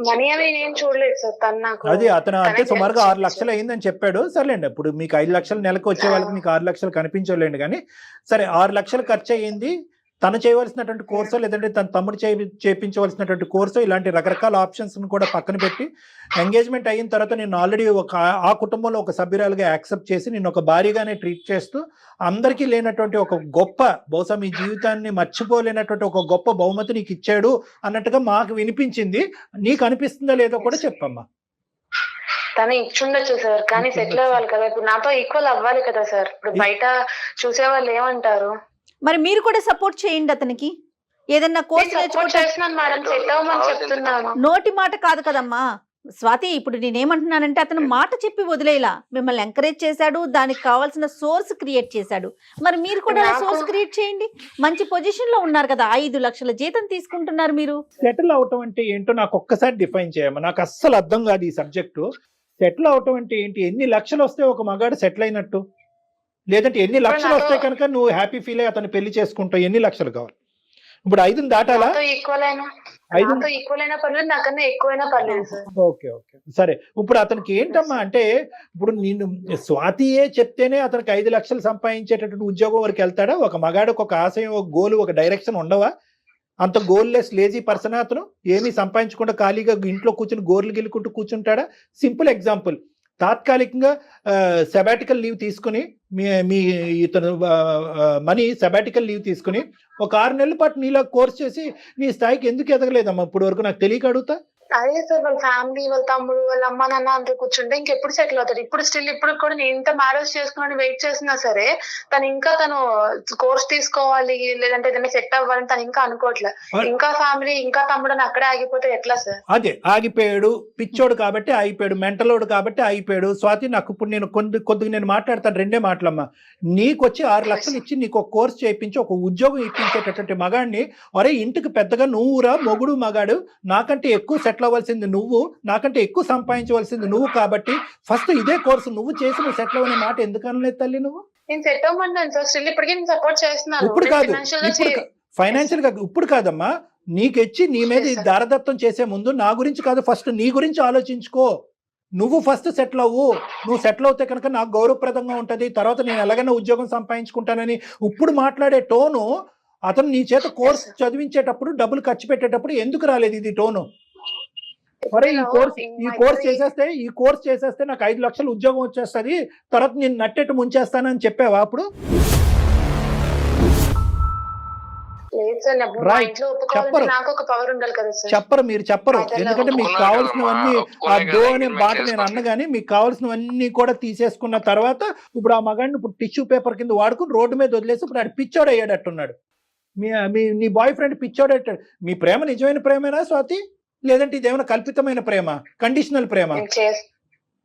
మనీ అవి నేను చూడలేదు సార్. తను నాకు అది అతను అంటే సుమారుగా 6 లక్షలు అయిందని చెప్పాడు. సరేలేండి, ఇప్పుడు మీకు 5 లక్షలు నెలకు వచ్చే వాళ్ళకి మీకు 6 లక్షలు కనిపించలేండి, కానీ సరే 6 లక్షలు ఖర్చు అయ్యింది. తను చేయవలసినటువంటి కోర్సో లేదంటే తన తమ్ముడు చేయించవలసినటువంటి కోర్సో, ఇలాంటి రకరకాల ఆప్షన్స్ కూడా పక్కన పెట్టి ఎంగేజ్మెంట్ అయిన తర్వాత నేను ఆల్రెడీ ఆ కుటుంబంలో ఒక సభ్యురాలుగా యాక్సెప్ట్ చేసి నేను ఒక భారీగానే ట్రీట్ చేస్తూ అందరికీ లేనటువంటి ఒక గొప్ప, బహుశా మీ జీవితాన్ని మర్చిపోలేనటువంటి ఒక గొప్ప బహుమతి నీకు ఇచ్చాడు అన్నట్టుగా మాకు వినిపించింది. నీకు అనిపిస్తుందా లేదో కూడా చెప్పమ్మా. తను ఇచ్చుండొచ్చు సార్, కానీ సెటిల్ అవ్వాలి కదా. ఇప్పుడు నాతో ఈక్వల్ అవ్వాలి కదా సార్. ఇప్పుడు బయట చూసే వాళ్ళు ఏమంటారు? మరి మీరు కూడా సపోర్ట్ చేయండి అతనికి. ఏదన్నా కోర్స్ నోటి మాట కాదు కదమ్మా స్వాతి. ఇప్పుడు నేనేమంటున్నానంటే అతను మాట చెప్పి వదిలేలా మిమ్మల్ని ఎంకరేజ్ చేశాడు, దానికి కావాల్సిన సోర్స్ క్రియేట్ చేశాడు. మరి మీరు కూడా సోర్స్ క్రియేట్ చేయండి. మంచి పొజిషన్ లో ఉన్నారు కదా, 5 లక్షల జీతం తీసుకుంటున్నారు మీరు. సెటిల్ అవటం అంటే ఏంటో నాకు ఒక్కసారి డిఫైన్ చేయమ్మా. నాకు అస్సలు అర్థం కాదు ఈ సబ్జెక్టు. సెటిల్ అవటం అంటే ఏంటి? ఎన్ని లక్షలు వస్తే ఒక మగాడు సెటిల్ అయినట్టు? లేదంటే ఎన్ని లక్షలు వస్తే కనుక నువ్వు హ్యాపీ ఫీల్ అయ్యి అతను పెళ్లి చేసుకుంటావు? ఎన్ని లక్షలు కావాలి? ఇప్పుడు 5 దాటాలా? ఓకే ఓకే సరే. ఇప్పుడు అతనికి ఏంటమ్మా అంటే, ఇప్పుడు నేను స్వాతియే చెప్తేనే అతనికి 5 లక్షలు సంపాదించేటటువంటి ఉద్యోగం వరకు వెళ్తాడా? ఒక మగాడికి ఒక ఆశయం, ఒక గోల్, ఒక డైరెక్షన్ ఉండవా? అంత గోల్లెస్ లేజీ పర్సన్ అతను? ఏమీ సంపాదించకుండా ఖాళీగా ఇంట్లో కూర్చుని గోర్లు గిల్లుకుంటూ కూర్చుంటాడా? సింపుల్ ఎగ్జాంపుల్, తాత్కాలికంగా సెబాటికల్ లీవ్ తీసుకుని మీ ఇతను మనీ సెబాటికల్ లీవ్ తీసుకుని ఒక 6 నెలల పాటు నీలా కోర్స్ చేసి నీ స్థాయికి ఎందుకు ఎదగలేదమ్మా ఇప్పుడు వరకు? నాకు తెలియక అడుగుతా. అదే సార్, వాళ్ళ ఫ్యామిలీ, వాళ్ళ తమ్ముడు, వాళ్ళ అమ్మ నాన్న అంతా కూర్చుంటే ఇంకెప్పుడు సెటిల్ అవుతాడు? ఇప్పుడు కూడా నేను ఇంత మ్యారేజ్ చేసుకుని వెయిట్ చేసినా సరే తను కోర్స్ తీసుకోవాలి లేదంటే ఏదైనా సెట్ అవ్వాలని తను ఇంకా అనుకోవట్లేదు. ఇంకా ఫ్యామిలీ, ఇంకా తమ్ముడు అని అక్కడే ఆగిపోతే ఎట్లా సార్? అదే ఆగిపోయాడు, పిచ్చోడు కాబట్టి ఆగిపోయాడు, మెంటలోడు కాబట్టి ఆగిపోయాడు. స్వాతి, నాకు ఇప్పుడు నేను కొద్దిగా నేను మాట్లాడతాను, 2 మాటలమ్మా. నీకు వచ్చి 6 లక్షలు ఇచ్చి నీకు ఒక కోర్స్ చేయించి ఒక ఉద్యోగం ఇప్పించేటటువంటి మగాడిని, ఒరే ఇంటికి పెద్దగా నువ్వురా మొగుడు మగాడు, నాకంటే ఎక్కువ సెటిల్ అవ్వాల్సింది నువ్వు, నాకంటే ఎక్కువ సంపాదించవలసింది నువ్వు, కాబట్టి ఫస్ట్ ఇదే కోర్సు నువ్వు చేసి నువ్వు సెటిల్ అవ్వనే మాట ఎందుకు అనలేదు తల్లి నువ్వు? నేను సెట్ అవ్వమన్నాను సార్, స్టిల్ ఇప్పటికీ నేను సపోర్ట్ చేస్తున్నాను. ఇప్పుడు కాదు, ఫైనాన్షియల్ గా ఇప్పుడు కాదమ్మా, నీకెచ్చి నీ మీద దారదత్తం చేసే ముందు నా గురించి కాదు, ఫస్ట్ నీ గురించి ఆలోచించుకో. నువ్వు ఫస్ట్ సెటిల్ అవ్వు. నువ్వు సెటిల్ అవుతే కనుక నాకు గౌరవప్రదంగా ఉంటుంది, తర్వాత నేను ఎలాగైనా ఉద్యోగం సంపాదించుకుంటానని ఇప్పుడు మాట్లాడే టోను అతను నీ చేత కోర్స్ చదివించేటప్పుడు, డబ్బులు ఖర్చు పెట్టేటప్పుడు ఎందుకు రాలేదు ఇది టోను? ఈ కోర్స్ చేసేస్తే నాకు 5 లక్షలు ఉద్యోగం వచ్చేస్తుంది, తర్వాత నేను నట్టెట్టు ముంచేస్తానని చెప్పావా అప్పుడు? చెప్పరు, మీరు చెప్పరు. ఎందుకంటే మీకు కావాల్సినవన్నీ ఆ దో అనే మాట నేను అన్నగాని మీకు కావాల్సినవన్నీ కూడా తీసేసుకున్న తర్వాత ఇప్పుడు ఆ మగాడిని ఇప్పుడు టిష్యూ పేపర్ కింద వాడుకుని రోడ్డు మీద వదిలేసి ఇప్పుడు ఆడు పిచ్చోడు అయ్యాడట్టున్నాడు. నీ బాయ్ ఫ్రెండ్ పిచ్చోడు అయ్యాడు. మీ ప్రేమ నిజమైన ప్రేమేనా స్వాతి, లేదంటే ఇదేమైనా కల్పితమైన ప్రేమ, కండిషనల్ ప్రేమ?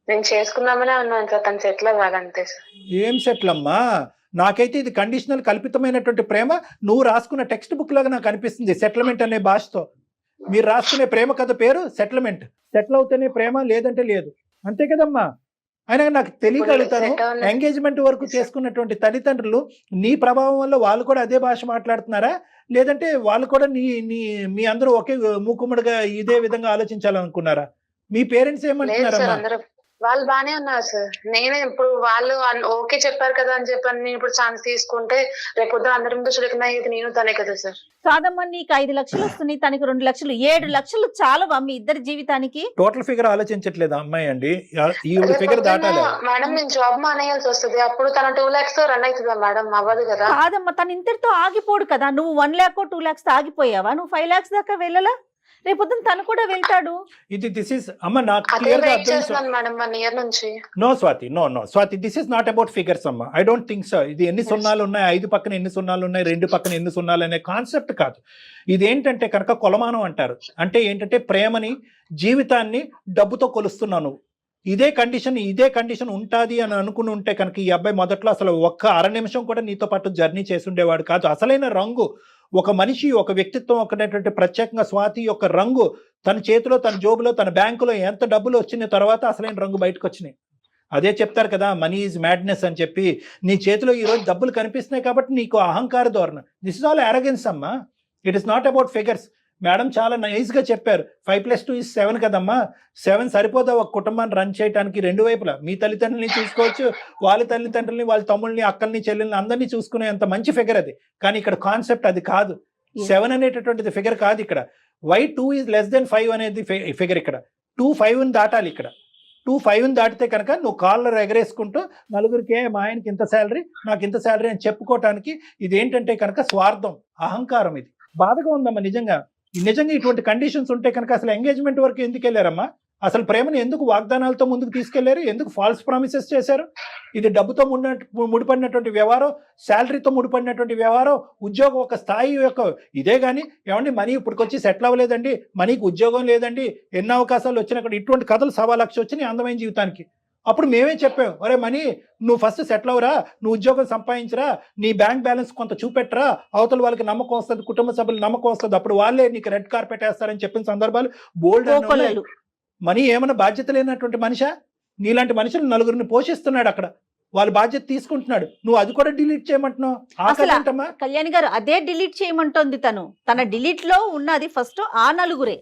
నేను చేసుకున్నామనే ఉన్నాను సార్, తను సెటిల్ అవ్వాలంతే. ఏం సెటిల్ అమ్మా? నాకైతే ఇది కండిషనల్, కల్పితమైనటువంటి ప్రేమ. నువ్వు రాసుకున్న టెక్స్ట్ బుక్ లాగా నాకు అనిపిస్తుంది సెటిల్మెంట్ అనే భాషతో. మీరు రాసుకునే ప్రేమ కథ పేరు సెటిల్మెంట్. సెటిల్ అవుతేనే ప్రేమ, లేదంటే లేదు. అంతే కదమ్మా? అయినా నాకు తెలియగలుగుతాను set అవ్వలేదు. ఎంగేజ్మెంట్ వరకు చేసుకున్నటువంటి తల్లిదండ్రులు నీ ప్రభావం వల్ల వాళ్ళు కూడా అదే భాష మాట్లాడుతున్నారా, లేదంటే వాళ్ళు కూడా నీ నీ మీ అందరూ ఒకే మూకుమ్మడిగా ఇదే విధంగా ఆలోచించాలనుకున్నారా? మీ పేరెంట్స్ లేదు సార్, ఏమంటున్నారమ్మా? అందరూ వాళ్ళు బానే ఉన్నారు సార్. నేనే ఇప్పుడు వాళ్ళు ఓకే చెప్పారు కదా అని చెప్పని నేను ఇప్పుడు ఛాన్స్ తీసుకుంటే రేపొద్దున అందరి ముందు చులకన అయ్యేది నేను తనే కదా సార్. కాదమ్మా, నీకు 5 లక్షలు వస్తున్నాయి, తనకి 2 లక్షలు, 7 లక్షలు చాలవా మీ ఇద్దరి జీవితానికి? టోటల్ ఫిగర్ ఆలోచించట్లేదు అమ్మాయి అండి, ఈ ఫిగర్ దాటాలి. మేడం నేను జాబ్ మానేయాల్సి వస్తుంది, అప్పుడు తన 2 lakhs తో రన్ అవుతుందా మేడం? అవ్వదు కదా. కాదమ్మా, తను ఇంతటితో ఆగిపోడు కదా. నువ్వు 1 lakh 2 lakhs ఆగిపోయావా? నువ్వు 5 lakhs దాకా వెళ్ళలా? రేపొద్దున తను కూడా వెళ్తాడు. దిస్ ఇస్ అమ్మ నాకు అదే క్లియర్ గా వెయిట్ అర్థం. చేస్తున్నాను మేడం 1 year నుంచి. No Swathi, no Swathi, this is not about figures అమ్మ. I don't think so. ఇది ఎన్ని సున్నాలు ఉన్నాయి, 5 పక్కన ఎన్ని సున్నాలు ఉన్నాయి, 2 పక్కన ఎన్ని సున్నాలు అనే కాన్సెప్ట్ కాదు. ఇది ఏంటంటే కనుక కొలమానం అంటారు. అంటే ఏంటంటే ప్రేమని, జీవితాన్ని డబ్బుతో కొలుస్తున్నాను. ఇదే కండిషన్ ఉంటుంది అని అనుకుని ఉంటే కనుక ఈ అబ్బాయి మొదట్లో అసలు ఒక్క అర నిమిషం కూడా నీతో పాటు జర్నీ చేసి ఉండేవాడు కాదు. అసలైన రంగు ఒక మనిషి, ఒక వ్యక్తిత్వం ఒకనేటువంటి ప్రత్యేకంగా స్వాతి యొక్క రంగు తన చేతిలో, తన జోబులో, తన బ్యాంకులో ఎంత డబ్బులు వచ్చిన తర్వాత అసలైన రంగు బయటకు వచ్చినాయి. అదే చెప్తారు కదా, మనీ ఈజ్ మ్యాడ్నెస్ అని చెప్పి. నీ చేతిలో ఈరోజు డబ్బులు కనిపిస్తున్నాయి కాబట్టి నీకు అహంకార ధోరణ. దిస్ ఇస్ ఆల్ అరగెన్స్ అమ్మా. It is not about figures. Madam చాలా నైస్గా చెప్పారు, 5+2 is 7 కదమ్మా. 7 సరిపోదా ఒక కుటుంబాన్ని రన్ చేయడానికి? 2 వైపులా మీ తల్లిదండ్రులని చూసుకోవచ్చు, వాళ్ళ తల్లిదండ్రులని, వాళ్ళ తమ్ముళ్ళని, అక్కల్ని, చెల్లెల్ని అందరినీ చూసుకునే అంత మంచి ఫిగర్ అది. కానీ ఇక్కడ కాన్సెప్ట్ అది కాదు. 7 అనేటటువంటిది ఫిగర్ కాదు ఇక్కడ. వై 2 is less than 5 అనేది ఫిగర్ ఇక్కడ. 2 5ని దాటాలి ఇక్కడ. 2 5ని దాటితే కనుక నువ్వు కాలర్ ఎగరేసుకుంటూ నలుగురికి మా ఆయనకి ఇంత శాలరీ, నాకు ఇంత శాలరీ అని చెప్పుకోవటానికి ఇదేంటంటే కనుక స్వార్థం, అహంకారం. ఇది బాధగా ఉందమ్మా నిజంగా. ఇటువంటి కండిషన్స్ ఉంటే కనుక అసలు ఎంగేజ్మెంట్ వరకు ఎందుకు వెళ్ళారమ్మా? అసలు ప్రేమను ఎందుకు వాగ్దానాలతో ముందుకు తీసుకెళ్లారు? ఎందుకు ఫాల్స్ ప్రామిసెస్ చేశారు? ఇది డబ్బుతో ముడిపడినటువంటి వ్యవహారం, శాలరీతో ముడిపడినటువంటి వ్యవహారం, ఉద్యోగం ఒక స్థాయి యొక్క ఇదే. కానీ ఏమండి మనీ ఇప్పటికొచ్చి సెటిల్ అవ్వలేదండి, మనీకి ఉద్యోగం లేదండి, ఎన్ని అవకాశాలు వచ్చినా ఇటువంటి కథలు 1.25 లక్షలు వచ్చినాయి అందమైన జీవితానికి. అప్పుడు మేమే చెప్పాం, అరే మనీ నువ్వు ఫస్ట్ సెటిల్ అవరా, నువ్వు ఉద్యోగం సంపాదించరా, నీ బ్యాంక్ బ్యాలెన్స్ కొంత చూపెట్టరా, అవతల వాళ్ళకి నమ్మకం వస్తుంది, కుటుంబ సభ్యులు నమ్మకం వస్తుంది, అప్పుడు వాళ్ళే నీకు రెడ్ కార్పెట్ వేస్తారని చెప్పిన సందర్భాలు బోల్డ్. మనీ ఏమైనా బాధ్యత లేనటువంటి మనిషా? నీలాంటి మనుషులు 9గురిని పోషిస్తున్నాడు అక్కడ, వాళ్ళ బాధ్యత తీసుకుంటున్నాడు. నువ్వు అది కూడా డిలీట్ చేయమంటున్నావు. అసలు కళ్యాణి గారు అదే డిలీట్ చేయమంటోంది. తన డిలీట్ లో ఉన్నది ఫస్ట్ ఆ 9గురే.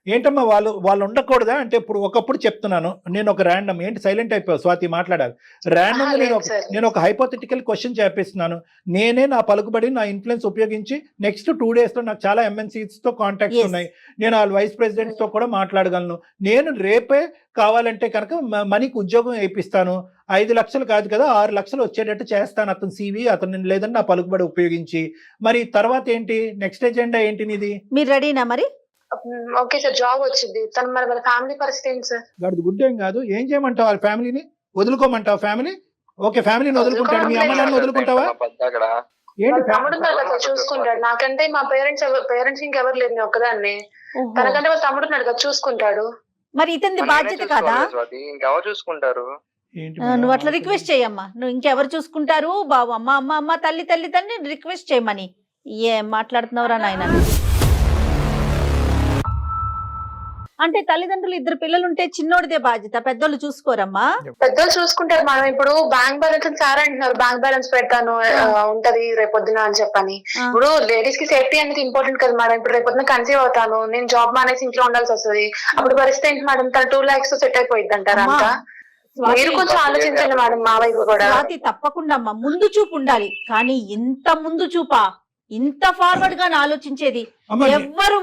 ఏంటమ్మా వాళ్ళు ఉండకూడదా? అంటే ఇప్పుడు ఒకప్పుడు చెప్తున్నాను నేను, ఒక ర్యాండమ్ ఏంటి సైలెంట్ అయిపోయావు స్వాతి, మాట్లాడాలి. ర్యాండమ్ నేను ఒక హైపోథెటికల్ క్వశ్చన్ చేపిస్తున్నాను. నేనే నా పలుకుబడి, నా ఇన్ఫ్లుయెన్స్ ఉపయోగించి నెక్స్ట్ 2 days లో నాకు చాలా MNCs తో కాంటాక్ట్స్ ఉన్నాయి, నేను వాళ్ళ వైస్ ప్రెసిడెంట్స్ తో కూడా మాట్లాడగలను. నేను రేపే కావాలంటే కనుక మనీకి ఉద్యోగం వేయిస్తాను. 5 లక్షలు కాదు కదా, 6 లక్షలు వచ్చేటట్టు చేస్తాను అతను CV, అతను లేదని నా పలుకుబడి ఉపయోగించి. మరి తర్వాత ఏంటి నెక్స్ట్ ఎజెండా ఏంటి నీది? మీరు రెడీనా మరి? ఓకే సార్, జాబ్ వచ్చింది. తను మరి వాళ్ళ ఫ్యామిలీ పరిస్థితి ఏంటి సార్? గాడిది గుడ్ ఏం కాదు. ఏం చేయమంటావు? వాళ్ళ ఫ్యామిలీని వదులుకోమంటావు? ఫ్యామిలీ ఓకే, ఫ్యామిలీని వదులుకుంటాడు, మీ అమ్మ నాన్న వదులుకుంటావా? తమ్ముడు కదా చూసుకుంటాడు. నాకంటే మా పేరెంట్స్ ఇంకెవరు లేదు, నేను ఒక్కదాన్ని. తనకంటే వాళ్ళ తమ్ముడు ఉన్నాడు కదా, చూసుకుంటాడు. మరి ఇతని బాధ్యత కాదా? ఇంకెవరు చూసుకుంటారు? నువ్వు అట్లా రిక్వెస్ట్ చేయమ్మా. నువ్వు ఇంకెవరు చూసుకుంటారు బాబు, అమ్మ తల్లి రిక్వెస్ట్ చేయమని. ఏం మాట్లాడుతున్నావురా నాయన? అంటే తల్లిదండ్రులు 2 పిల్లలు ఉంటే చిన్నోడిదే బాధ్యత, పెద్దోళ్ళు చూసుకోరమ్మా? పెద్దోళ్ళు చూసుకుంటారు. మనం ఇప్పుడు బ్యాంక్ బ్యాలెన్స్ సార్ అంటున్నారు, బ్యాంక్ బ్యాలెన్స్ పెడతాను ఉంటది రేపొద్దున అని చెప్పని. ఇప్పుడు లేడీస్ కి సేఫ్టీ అనేది ఇంపార్టెంట్ కదా మేడం. ఇప్పుడు రేపొద్దున కన్సీవ్ అవుతాను, నేను జాబ్ మానేసి ఇంట్లో ఉండాల్సి వస్తుంది, అప్పుడు పరిస్థితి ఏంటి మేడం? తన 2 lakhs సెట్ అయిపోయింది అంటారా? అంతా మీరు కొంచెం ఆలోచించండి మేడం, మా వైపు కూడా. తప్పకుండా అమ్మా, ముందు చూపు ఉండాలి. కానీ ఇంత ముందు చూపా, ఇంత ఫార్వర్డ్ గా ఆలోచించేది ఎవ్వరు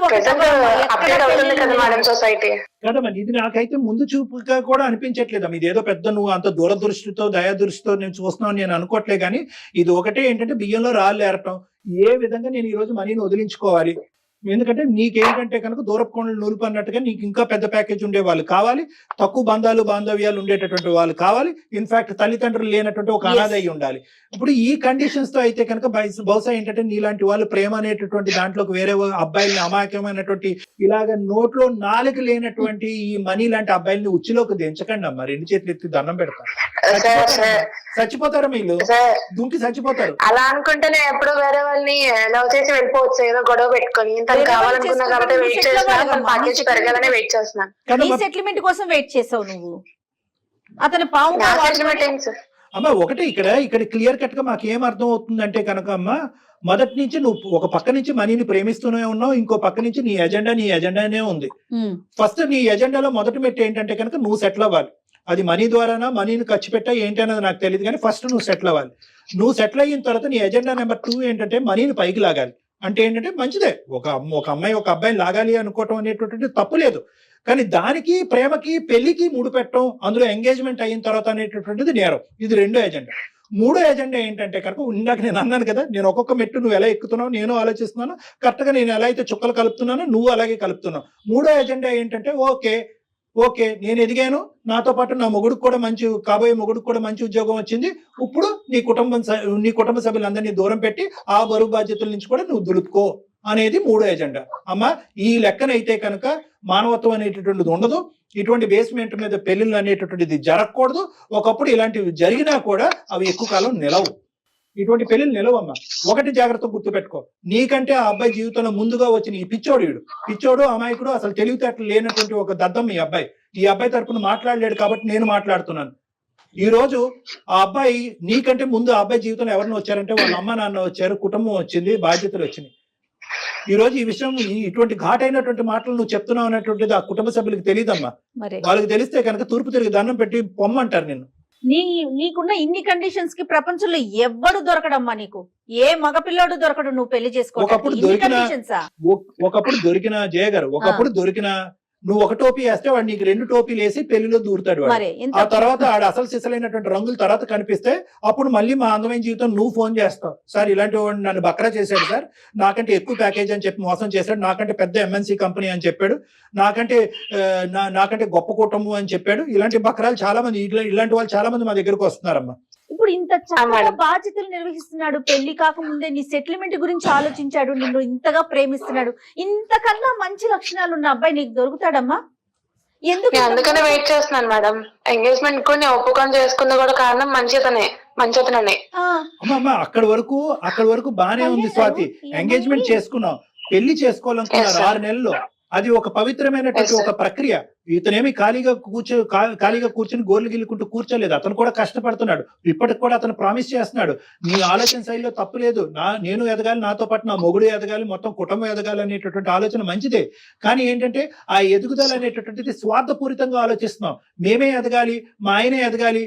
సొసైటీ కదమ్మా. ఇది నాకైతే ముందు చూపుగా కూడా అనిపించట్లేదు. ఇది ఏదో పెద్ద నువ్వు అంత దూరదృష్టితో దయాదృష్టితో నేను చూస్తున్నావు నేను అనుకోవట్లే. కానీ ఇది ఒకటే ఏంటంటే బియ్యంలో రాళ్ళు ఏరటం. ఏ విధంగా నేను ఈ రోజు మనీని వదిలించుకోవాలి? ఎందుకంటే నీకేంటంటే కనుక దూరపు కొండలు నూలుపు అన్నట్టుగా నీకు ఇంకా పెద్ద ప్యాకేజ్ ఉండే వాళ్ళు కావాలి, తక్కువ బాంధవ్యాలు ఉండేటటువంటి వాళ్ళు కావాలి, ఇన్ఫాక్ట్ తల్లిదండ్రులు లేనటువంటి ఒక అనాథ అయి ఉండాలి. ఇప్పుడు ఈ కండిషన్స్ తో అయితే కనుక బహుశా ఏంటంటే నీలాంటి వాళ్ళు ప్రేమ అనేటటువంటి దాంట్లోకి వేరే అబ్బాయిల్ని, అమాయకమైనటువంటి ఇలాగ నోట్లో నాలుగు లేనటువంటి ఈ మనీ లాంటి అబ్బాయిల్ని ఉచ్చిలోకి దించకండి అమ్మా. 2 చేతులు ఎత్తి దండం పెడతారు. చచ్చిపోతారు వీళ్ళు, దుంకి చచ్చిపోతారు. అలా అనుకుంటే నేను ఎప్పుడు వేరే వాళ్ళని లవ్ చేసి వెళ్ళిపోవచ్చు, ఏదో గొడవ పెట్టుకొని. తను కావాలనుకున్నా కాబట్టి వెయిట్ చేస్తున్నాను, ప్యాకేజ్ పెరగాలనే వెయిట్ చేస్తున్నాను. సెటిల్మెంట్ కోసం వెయిట్ చేసావు నువ్వు. అతను పావుగా నా వాడుకొని- సెటిల్మెంట్ ఏంటి సార్? అమ్మ ఒకటి ఇక్కడ క్లియర్ కట్ గా మాకు ఏం అర్థం అవుతుందంటే కనుక అమ్మ, మొదటి నుంచి నువ్వు ఒక పక్క నుంచి మనీని ప్రేమిస్తూనే ఉన్నావు, ఇంకో పక్క నుంచి నీ ఎజెండానే ఉంది. ఉమ్, ఫస్ట్ నీ ఎజెండాలో మొదటి మెట్టు ఏంటంటే కనుక నువ్వు సెటిల్ అవ్వాలి. అది మనీ ద్వారానా, మనీని ఖర్చు పెట్టా ఏంటి అన్నది నాకు తెలియదు, కానీ ఫస్ట్ నువ్వు సెటిల్ అవ్వాలి. నువ్వు సెటిల్ అయిన తర్వాత నీ ఎజెండా నెంబర్ 2 ఏంటంటే మనీని పైకి లాగాలి. అంటే ఏంటంటే మంచిదే, ఒక అమ్మాయి ఒక అబ్బాయిని లాగాలి అనుకోవటం అనేటువంటిది తప్పు లేదు, కానీ దానికి ప్రేమకి పెళ్లికి ముడిపెట్టడం, అందులో ఎంగేజ్మెంట్ అయిన తర్వాత అనేటటువంటిది నేరం. ఇది రెండో ఎజెండా. మూడో ఎజెండా ఏంటంటే కనుక ఇందాక నేను అన్నాను కదా, నేను ఒక్కొక్క మెట్టు నువ్వు ఎలా ఎక్కుతున్నావు నేను ఆలోచిస్తున్నాను, కరెక్ట్ గా నేను ఎలా అయితే చుక్కలు కలుపుతున్నానో నువ్వు అలాగే కలుపుతున్నావు. మూడో ఎజెండా ఏంటంటే ఓకే నేను ఎదిగాను, నాతో పాటు నా మొగుడికి కూడా కాబోయే మొగుడికి కూడా మంచి ఉద్యోగం వచ్చింది, ఇప్పుడు నీ కుటుంబ సభ్యులందరినీ దూరం పెట్టి ఆ బరువు బాధ్యతల నుంచి కూడా నువ్వు దులుపుకో అనేది మూడో ఎజెండా. అమ్మ ఈ లెక్కనైతే కనుక మానవత్వం అనేటటువంటిది ఉండదు, ఇటువంటి బేస్మెంట్ మీద పెళ్లిళ్ళు అనేటటువంటిది జరగకూడదు. ఒకప్పుడు ఇలాంటివి జరిగినా కూడా అవి ఎక్కువ కాలం నిలవు, ఇటువంటి పెళ్లిళ్ళు నిలవమ్మా. ఒకటి జాగ్రత్త గుర్తుపెట్టుకో, నీకంటే ఆ అబ్బాయి జీవితంలో ముందుగా వచ్చిన ఈ పిచ్చోడు అమాయకుడు, అసలు తెలివితేటలు లేనటువంటి ఒక దద్దం ఈ అబ్బాయి తరపున మాట్లాడలేడు కాబట్టి నేను మాట్లాడుతున్నాను. ఈ రోజు ఆ అబ్బాయి నీకంటే ముందు ఆ అబ్బాయి జీవితంలో ఎవరిని వచ్చారంటే వాళ్ళ అమ్మ నాన్న వచ్చారు, కుటుంబం వచ్చింది, బాధ్యతలు వచ్చినాయి. ఈ రోజు ఈ విషయం ఇటువంటి ఘాటైనటువంటి మాటలు నువ్వు చెప్తున్నావు అనేటువంటిది ఆ కుటుంబ సభ్యులకు తెలియదమ్మా. మరి వాళ్ళకి తెలిస్తే కనుక తూర్పు తిరిగి దండం పెట్టి పొమ్మంటారు నిన్ను. నీకున్న ఇన్ని కండిషన్స్ కి ప్రపంచంలో ఎవ్వడు దొరకడమ్మా నీకు, ఏ మగపిల్లాడు దొరకడు నువ్వు పెళ్లి ఒకప్పుడు దొరికిన జయ గారు, ఒకప్పుడు దొరికిన నువ్వు ఒక టోపీ వేస్తే వాడు నీకు 2 టోపీలు వేసి పెళ్లిలో దూరుతాడు వాడు. ఆ తర్వాత ఆడ అసలు సిసలైనటువంటి రంగుల తర్వాత కనిపిస్తే అప్పుడు మళ్ళీ మా అందమైన జీవితం నువ్వు ఫోన్ చేస్తావు, సార్ ఇలాంటి వాడు నన్ను బక్రా చేశాడు సార్, నాకంటే ఎక్కువ ప్యాకేజ్ అని చెప్పి మోసం చేశాడు, నాకంటే పెద్ద ఎంఎన్సీ కంపెనీ అని చెప్పాడు, నాకంటే గొప్ప కుటుంబం అని చెప్పాడు. ఇలాంటి బక్రాలు చాలా మంది, ఇలాంటి వాళ్ళు చాలా మంది మా దగ్గరకు వస్తున్నారమ్మా. ఇప్పుడు ఇంత చక్కగా బాధ్యతలు నిర్వహిస్తున్నాడు, పెళ్లి కాకముందే నీ సెటిల్మెంట్ గురించి ఆలోచించాడు, నిన్ను ఇంతగా ప్రేమిస్తున్నాడు, ఇంతకన్నా మంచి లక్షణాలు ఉన్న అబ్బాయి నీకు దొరుకుతాడమ్మా? ఎందుకు నేను అందుకనే వెయిట్ చేస్తున్నాను మేడం. ఎంగేజ్మెంట్ కూడా నేను ఒప్పుకొని చేసుకున్న కూడా కారణం మంచితనే. అమ్మా అక్కడి వరకు బానే ఉంది స్వాతి, ఎంగేజ్మెంట్ చేసుకున్నావు, పెళ్లి చేసుకోవాలనుకున్నారు 6 నెలల్లో, అది ఒక పవిత్రమైనటువంటి ఒక ప్రక్రియ. ఇతనేమి ఖాళీగా కూర్చొని గోర్లు గిల్లుకుంటూ కూర్చోలేదు, అతను కూడా కష్టపడుతున్నాడు. ఇప్పటికి కూడా అతను ప్రామిస్ చేస్తున్నాడు, నీ ఆలోచన శైలిలో తప్పు లేదు, నేను ఎదగాలి, నాతో పాటు నా మొగుడు ఎదగాలి, మొత్తం కుటుంబం ఎదగాలి అనేటటువంటి ఆలోచన మంచిదే. కానీ ఏంటంటే ఆ ఎదుగుదల అనేటటువంటిది స్వార్థపూరితంగా ఆలోచిస్తున్నాం. మేమే ఎదగాలి, మా ఆయనే ఎదగాలి,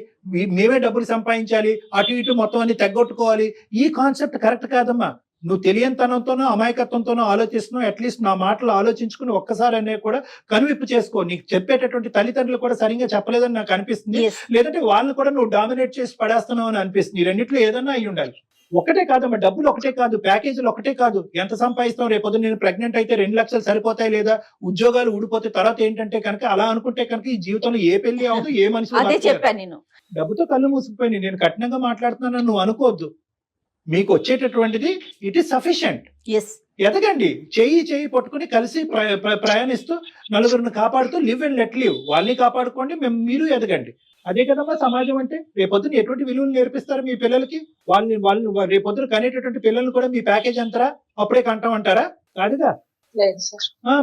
మేమే డబ్బులు సంపాదించాలి, అటు ఇటు మొత్తం అన్ని తగ్గొట్టుకోవాలి. ఈ కాన్సెప్ట్ కరెక్ట్ కాదమ్మా. నువ్వు తెలియనితనంతోనో అమాయకత్వంతోనో ఆలోచిస్తున్నావు. అట్లీస్ట్ నా మాటలు ఆలోచించుకుని ఒక్కసారి అనే కూడా కనువిప్పు చేసుకో. నీకు చెప్పేటటువంటి తల్లిదండ్రులు కూడా సరిగ్గా చెప్పలేదని నాకు అనిపిస్తుంది, లేదంటే వాళ్ళని కూడా నువ్వు డామినేట్ చేసి పడేస్తున్నావు అని అనిపిస్తుంది. ఈ రెండిట్లో ఏదన్నా అయి ఉండాలి. ఒకటే కాదమ్మా, డబ్బులు ఒకటే కాదు, ప్యాకేజీలు ఒకటే కాదు, ఎంత సంపాదిస్తాం, రేపొద్దు నేను ప్రెగ్నెంట్ అయితే 2 లక్షలు సరిపోతాయి, లేదా ఉద్యోగాలు ఊడిపోతే తర్వాత ఏంటంటే కనుక అలా అనుకుంటే కనుక ఈ జీవితంలో ఏ పెళ్లి అవ్వదు, ఏ మనిషి. డబ్బుతో కళ్ళు మూసుకుపోయి నేను కఠినంగా మాట్లాడుతున్నానని నువ్వు అనుకోవద్దు. మీకు వచ్చేటటువంటిది ఇట్ ఈస్ సఫిషియంట్. ఎదగండి, చేయి పట్టుకుని కలిసి ప్రయాణిస్తూ నలుగురిని కాపాడుతూ లివ్ అండ్ లెట్ లివ్. వాళ్ళని కాపాడుకోండి, మీరు ఎదగండి. అదే కదమ్మా సమాజం అంటే. రేపొద్దున ఎటువంటి విలువలు నేర్పిస్తారు మీ పిల్లలకి? వాళ్ళు రేపొద్దున కనేటటువంటి పిల్లల్ని కూడా మీ ప్యాకేజ్ అంటారా, అప్పుడే కంటామంటారా? కాదుగా.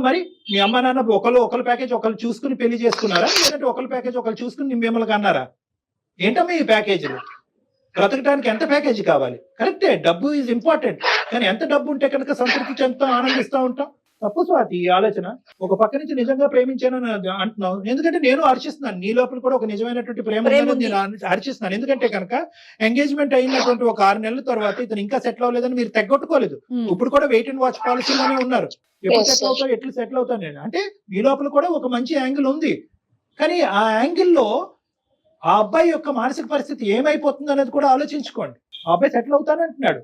మరి మీ అమ్మ నాన్న ఒకళ్ళు ప్యాకేజ్ ఒకళ్ళు చూసుకుని పెళ్లి చేసుకున్నారా, లేదంటే ఒకళ్ళు ప్యాకేజ్ ఒకళ్ళు చూసుకుని మిమ్మల్ని కన్నారా? ఏంటమ్మా ఈ ప్యాకేజీలు? బ్రతకడానికి ఎంత ప్యాకేజీ కావాలి? కరెక్టే, డబ్బు ఈజ్ ఇంపార్టెంట్, కానీ ఎంత డబ్బు ఉంటే కనుక సంతృప్తి చెందుతాం, ఆనందిస్తూ ఉంటాం. తప్పు స్వాతి ఈ ఆలోచన. ఒక పక్క నుంచి నిజంగా ప్రేమించానని అంటున్నావు, ఎందుకంటే నేను హర్షిస్తున్నాను, నీ లోపల కూడా ఒక నిజమైనటువంటి ప్రేమ నేను హర్షిస్తున్నాను. ఎందుకంటే కనుక ఎంగేజ్మెంట్ అయినటువంటి ఒక 6 నెలల తర్వాత ఇతను ఇంకా సెటిల్ అవ్వలేదని మీరు తెగొట్టుకోలేదు. ఇప్పుడు కూడా వెయిట్ అండ్ వాచ్ పాలసీలోనే ఉన్నారు. ఎప్పుడు సెటిల్ అవుతాను నేను అంటే మీ లోపల కూడా ఒక మంచి యాంగిల్ ఉంది. కానీ ఆ యాంగిల్లో ఆ అబ్బాయి యొక్క మానసిక పరిస్థితి ఏమైపోతుంది అనేది కూడా ఆలోచించుకోండి. ఆ అబ్బాయి సెటిల్ అవుతానంటున్నాడు,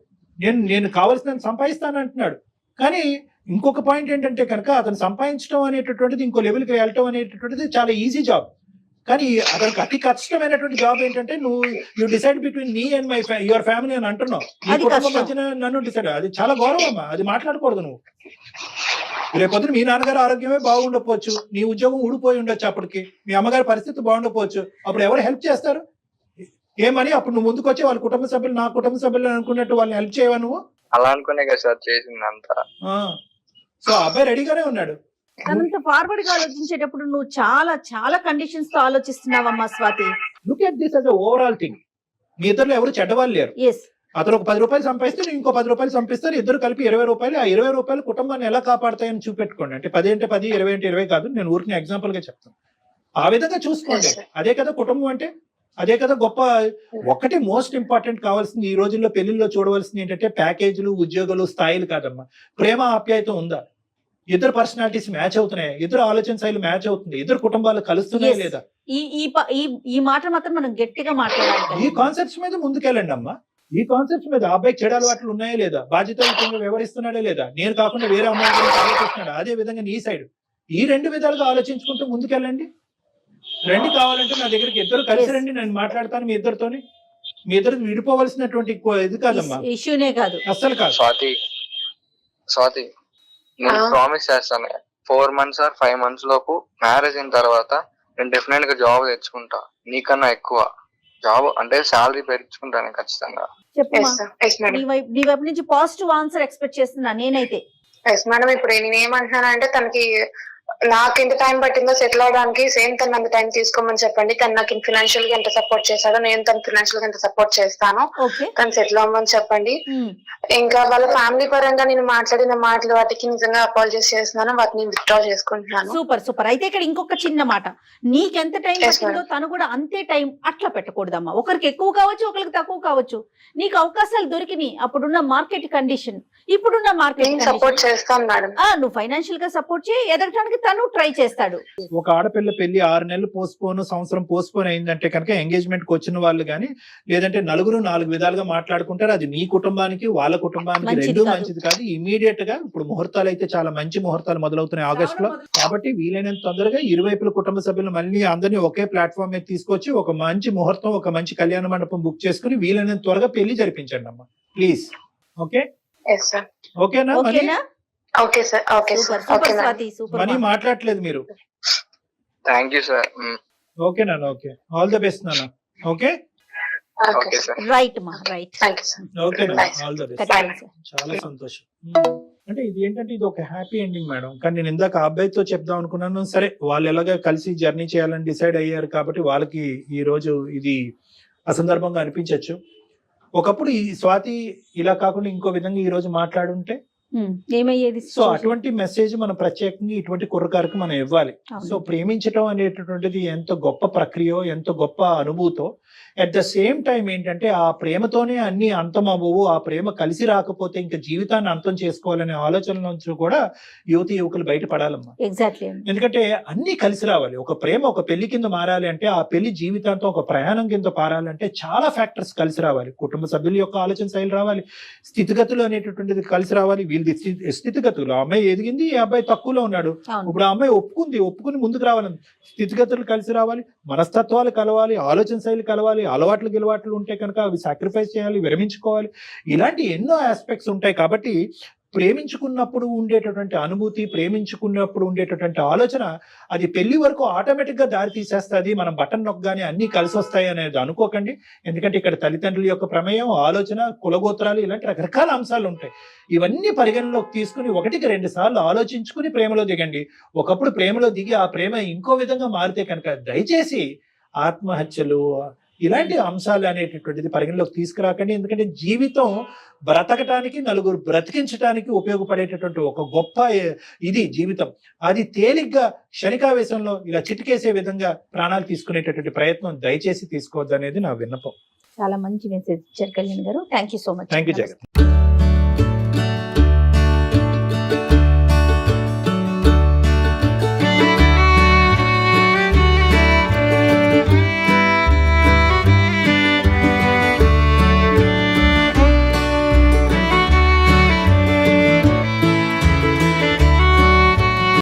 నేను కావాల్సినంత సంపాదిస్తానంటున్నాడు. కానీ ఇంకొక పాయింట్ ఏంటంటే కనుక అతను సంపాదించడం అనేటటువంటిది, ఇంకో లెవెల్కి వెళ్ళటం అనేటటువంటిది చాలా ఈజీ జాబ్. కానీ అతనికి అతి కష్టమైనటువంటి జాబ్ ఏంటంటే you decide between me and your family అని అంటున్నావు. నన్ను డిసైడ్, అది చాలా గౌరవం అమ్మా, అది మాట్లాడకూడదు. నువ్వు రేపొద్దున మీ నాన్నగారు ఆరోగ్యమే బాగుండకపోవచ్చు, నీ ఉద్యోగం ఊడిపోయి ఉండొచ్చు, అప్పటికి మీ అమ్మగారి పరిస్థితి బాగుండకపోవచ్చు. అప్పుడు ఎవరు హెల్ప్ చేస్తారు? ఏమని అప్పుడు నువ్వు ముందుకు వచ్చి వాళ్ళ కుటుంబ సభ్యులు నా కుటుంబ సభ్యులు అనుకున్నట్టు వాళ్ళని హెల్ప్ చేయవా నువ్వు? అలా అనుకునే కదా సార్ చేసింది అంతా. సో అబ్బాయి రెడీగానే ఉన్నాడు. తనంత ఫార్వర్డ్ గా ఆలోచించేటప్పుడు నువ్వు చాలా చాలా కండిషన్స్ తో ఆలోచిస్తున్నావమ్మా Swathi. Look at this as a overall thing. మీ ఇద్దరు ఎవరు చెడ్డవాళ్ళు లేరు. ఎస్. అతను ఒక 10 రూపాయలు సంపాదిస్తే నేను ఇంకో 10 రూపాయలు సంపిస్తాను, ఇద్దరు కలిపి 20 రూపాయలు. ఆ 20 రూపాయలు కుటుంబాన్ని ఎలా కాపాడతాయని చూపెట్టుకోండి. అంటే 10 అంటే 10, 20 అంటే 20 కాదు, నేను ఊరికి ఎగ్జాంపుల్ గా చెప్తాను. ఆ విధంగా చూసుకోండి. అదే కదా కుటుంబం అంటే, అదే కదా గొప్ప. ఒకటి మోస్ట్ ఇంపార్టెంట్ కావాల్సింది ఈ రోజుల్లో పెళ్లిల్లో చూడవలసింది ఏంటంటే ప్యాకేజీలు, ఉద్యోగాలు, స్థాయిలు కాదమ్మా. ప్రేమ, ఆప్యాయత ఉందా? ఇద్దరు పర్సనాలిటీస్ మ్యాచ్ అవుతున్నాయి, ఇద్దరు ఆలోచన శైలి మ్యాచ్ అవుతుంది, ఇద్దరు కుటుంబాలు కలుస్తున్నాయి లేదా? ఈ మాట మాత్రం మనం గట్టిగా మాట్లాడాలి. ఈ కాన్సెప్ట్స్ మీద ముందుకెళ్ళండి అమ్మా. ఈ కాన్సెప్ట్స్ మీద అబ్బాయికి చెడు అలవాట్లు ఉన్నాయా లేదా, బాధ్యతలు వ్యవహరిస్తున్నాడా లేదా, నేను కాకుండా వేరే అమ్మాయి గురించి ఆలోచిస్తున్నాడా, అదే విధంగా నీ సైడ్. ఈ 2 విధాలుగా ఆలోచించుకుంటూ ముందుకెళ్ళండి. రండి, కావాలంటే నా దగ్గరికి ఇద్దరు కలిసి రండి, నేను మాట్లాడతాను మీ ఇద్దరితోని. మీ ఇద్దరు విడిపోవలసినటువంటి ఇది కాదమ్మా, ఇష్యూనే కాదు, అస్సలు కాదు. స్వాతి నేను ప్రామిస్ చేస్తాను, 4 months or 5 months లోపు మ్యారేజ్ అయిన తర్వాత నేను డెఫినెట్ గా జాబ్ తెచ్చుకుంటా. నీకన్నా ఎక్కువ జాబ్ అంటే శాలరీ పెంచుకుంటాను ఖచ్చితంగా. చెప్పమ్మా. Yes madam. నీ వైపు నుంచి పాజిటివ్ ఆన్సర్ ఎక్స్పెక్ట్ చేస్తున్నా నేనైతే. Yes madam. ఇప్పుడు నేను ఏమంటున్నానంటే తనకి నాకు ఎంత టైం పట్టిందో సెటిల్ అవడానికి సేమ్ తను అంత టైం తీసుకోమని చెప్పండి. తను నాకు ఫినాన్షియల్ గా ఎంత సపోర్ట్ చేశాడో నేను తను ఫినాన్షియల్ గా ఎంత సపోర్ట్ చేస్తాను. తను సెటిల్ అవ్వమని చెప్పండి. ఇంకా వాళ్ళ ఫ్యామిలీ పరంగా నేను మాట్లాడిన మాటలు వాటికి నిజంగా అపాలజైజ్ చేస్తున్నాను, వాటిని విత్డ్రా చేసుకుంటున్నాను. Super super. అయితే ఇక్కడ ఇంకొక చిన్న మాట, నీకెంత టైం పట్టిందో తను కూడా అంతే టైం అట్లా పెట్టకూడదమ్మా. ఒకరికి ఎక్కువ కావచ్చు, ఒకరికి తక్కువ కావచ్చు. నీకు అవకాశాలు దొరికినాయి అప్పుడున్న మార్కెట్ కండిషన్, ఇప్పుడున్న మార్కెట్ సపోర్ట్ చేస్తాను మేడం. నువ్వు ఫైనాన్షియల్ గా సపోర్ట్ చేయి, ఎదగటానికి తను ట్రై చేస్తాడు. ఒక ఆడపిల్ల పెళ్లి 6 నెలలు పోస్ట్పోన్, సంవత్సరం పోస్ట్పోన్ అయిందంటే కనుక ఎంగేజ్మెంట్ కి వచ్చిన వాళ్ళు కానీ, లేదంటే నలుగురు 4 విధాలుగా మాట్లాడుకుంటారు. అది నీ కుటుంబానికి వాళ్ళ కుటుంబానికి రెండు మంచిది కాదు. ఇమీడియట్ గా ఇప్పుడు ముహూర్తాలు అయితే చాలా మంచి ముహూర్తాలు మొదలవుతున్నాయి ఆగస్ట్ లో. కాబట్టి వీలైనంత తొందరగా ఇరువైపుల కుటుంబ సభ్యులు మళ్ళీ అందరినీ ఒకే ప్లాట్ఫామ్ మీద తీసుకొచ్చి ఒక మంచి ముహూర్తం, ఒక మంచి కళ్యాణ మండపం బుక్ చేసుకుని వీలైనంత త్వరగా పెళ్లి జరిపించండి అమ్మా, ప్లీజ్. ఓకే ఓకేనా? Okay sir. Okay sir. Okay money మాట్లాడలేదు మీరు. Thank you sir. ఓకే నాన్న, ఓకే, ఆల్ ద బెస్ట్ నాన్న. Okay okay sir. రైట్ మా right. Thank you sir. Okay all the best. చాలా సంతోషం. అంటే ఇది ఏంటంటే ఇది ఒక హ్యాపీ ఎండింగ్ మేడం. కానీ నేను ఇందాక ఆ అబ్బాయితో చెప్దాం అనుకున్నాను. సరే, వాళ్ళు ఎలాగ కలిసి జర్నీ చేయాలని డిసైడ్ అయ్యారు కాబట్టి వాళ్ళకి ఈ రోజు ఇది అసందర్భంగా అనిపించవచ్చు. ఒకప్పుడు ఈ స్వాతి ఇలా కాకుండా ఇంకో విధంగా ఈ రోజు మాట్లాడుంటే ఏమయ్యేది? సో అటువంటి మెసేజ్ మనం ప్రత్యేకంగా ఇటువంటి కుర్రకారికి మనం ఇవ్వాలి. సో ప్రేమించడం అనేటటువంటిది ఎంత గొప్ప ప్రక్రియ, ఎంత గొప్ప అనుభూతో, అట్ ద సేమ్ టైం ఏంటంటే ఆ ప్రేమతోనే అన్ని అంతం అవ్వవు, ఆ ప్రేమ కలిసి రాకపోతే ఇంకా జీవితాన్ని అంతం చేసుకోవాలనే ఆలోచన నుంచి కూడా యువతి యువకులు బయటపడాలమ్మా. ఎగ్జాక్ట్లీ. ఎందుకంటే అన్ని కలిసి రావాలి. ఒక ప్రేమ ఒక పెళ్లి కింద మారాలి అంటే, ఆ పెళ్లి జీవితాంతం ఒక ప్రయాణం కింద పారాలంటే చాలా ఫ్యాక్టర్స్ కలిసి రావాలి. కుటుంబ సభ్యుల యొక్క ఆలోచన శైలి రావాలి, స్థితిగతులు అనేటటువంటిది కలిసి రావాలి. వీళ్ళది స్థితిగతులు, ఆ అమ్మాయి ఎదిగింది, ఈ అబ్బాయి తక్కువలో ఉన్నాడు. ఇప్పుడు ఆ అమ్మాయి ఒప్పుకుని ముందుకు రావాలని స్థితిగతులు కలిసి రావాలి, మనస్తత్వాలు కలవాలి, ఆలోచన శైలి కలవాలి, అలవాట్లు గిలవాట్లు ఉంటే కనుక అవి సాక్రిఫైస్ చేయాలి, విరమించుకోవాలి. ఇలాంటి ఎన్నో ఆస్పెక్ట్స్ ఉంటాయి. కాబట్టి ప్రేమించుకున్నప్పుడు ఉండేటటువంటి అనుభూతి, ప్రేమించుకున్నప్పుడు ఉండేటటువంటి ఆలోచన అది పెళ్లి వరకు ఆటోమేటిక్ గా దారి తీసేస్తుంది. మనం బటన్ నొక్కగానే అన్ని కలిసి వస్తాయి అనేది అనుకోకండి. ఎందుకంటే ఇక్కడ తల్లిదండ్రుల యొక్క ప్రమేయం, ఆలోచన, కులగోత్రాలు, ఇలాంటి రకరకాల అంశాలు ఉంటాయి. ఇవన్నీ పరిగణలోకి తీసుకుని 1-2 సార్లు ఆలోచించుకుని ప్రేమలో దిగండి. ఒకప్పుడు ప్రేమలో దిగి ఆ ప్రేమ ఇంకో విధంగా మారితే కనుక దయచేసి ఆత్మహత్యలు ఇలాంటి అంశాలు అనేటటువంటిది పరిగణలోకి తీసుకురాకండి. ఎందుకంటే జీవితం బ్రతకటానికి, నలుగురు బ్రతికించడానికి ఉపయోగపడేటటువంటి ఒక గొప్ప ఇది జీవితం. అది తేలిగ్గా క్షణికావేశంలో ఇలా చిటికేసే విధంగా ప్రాణాలు తీసుకునేటటువంటి ప్రయత్నం దయచేసి తీసుకోవద్దు అనేది నా విన్నపం. చాలా మంచి మెసేజ్ ఇచ్చారు కళ్యాణ్ గారు. Thank you so much. Thank you Jagan.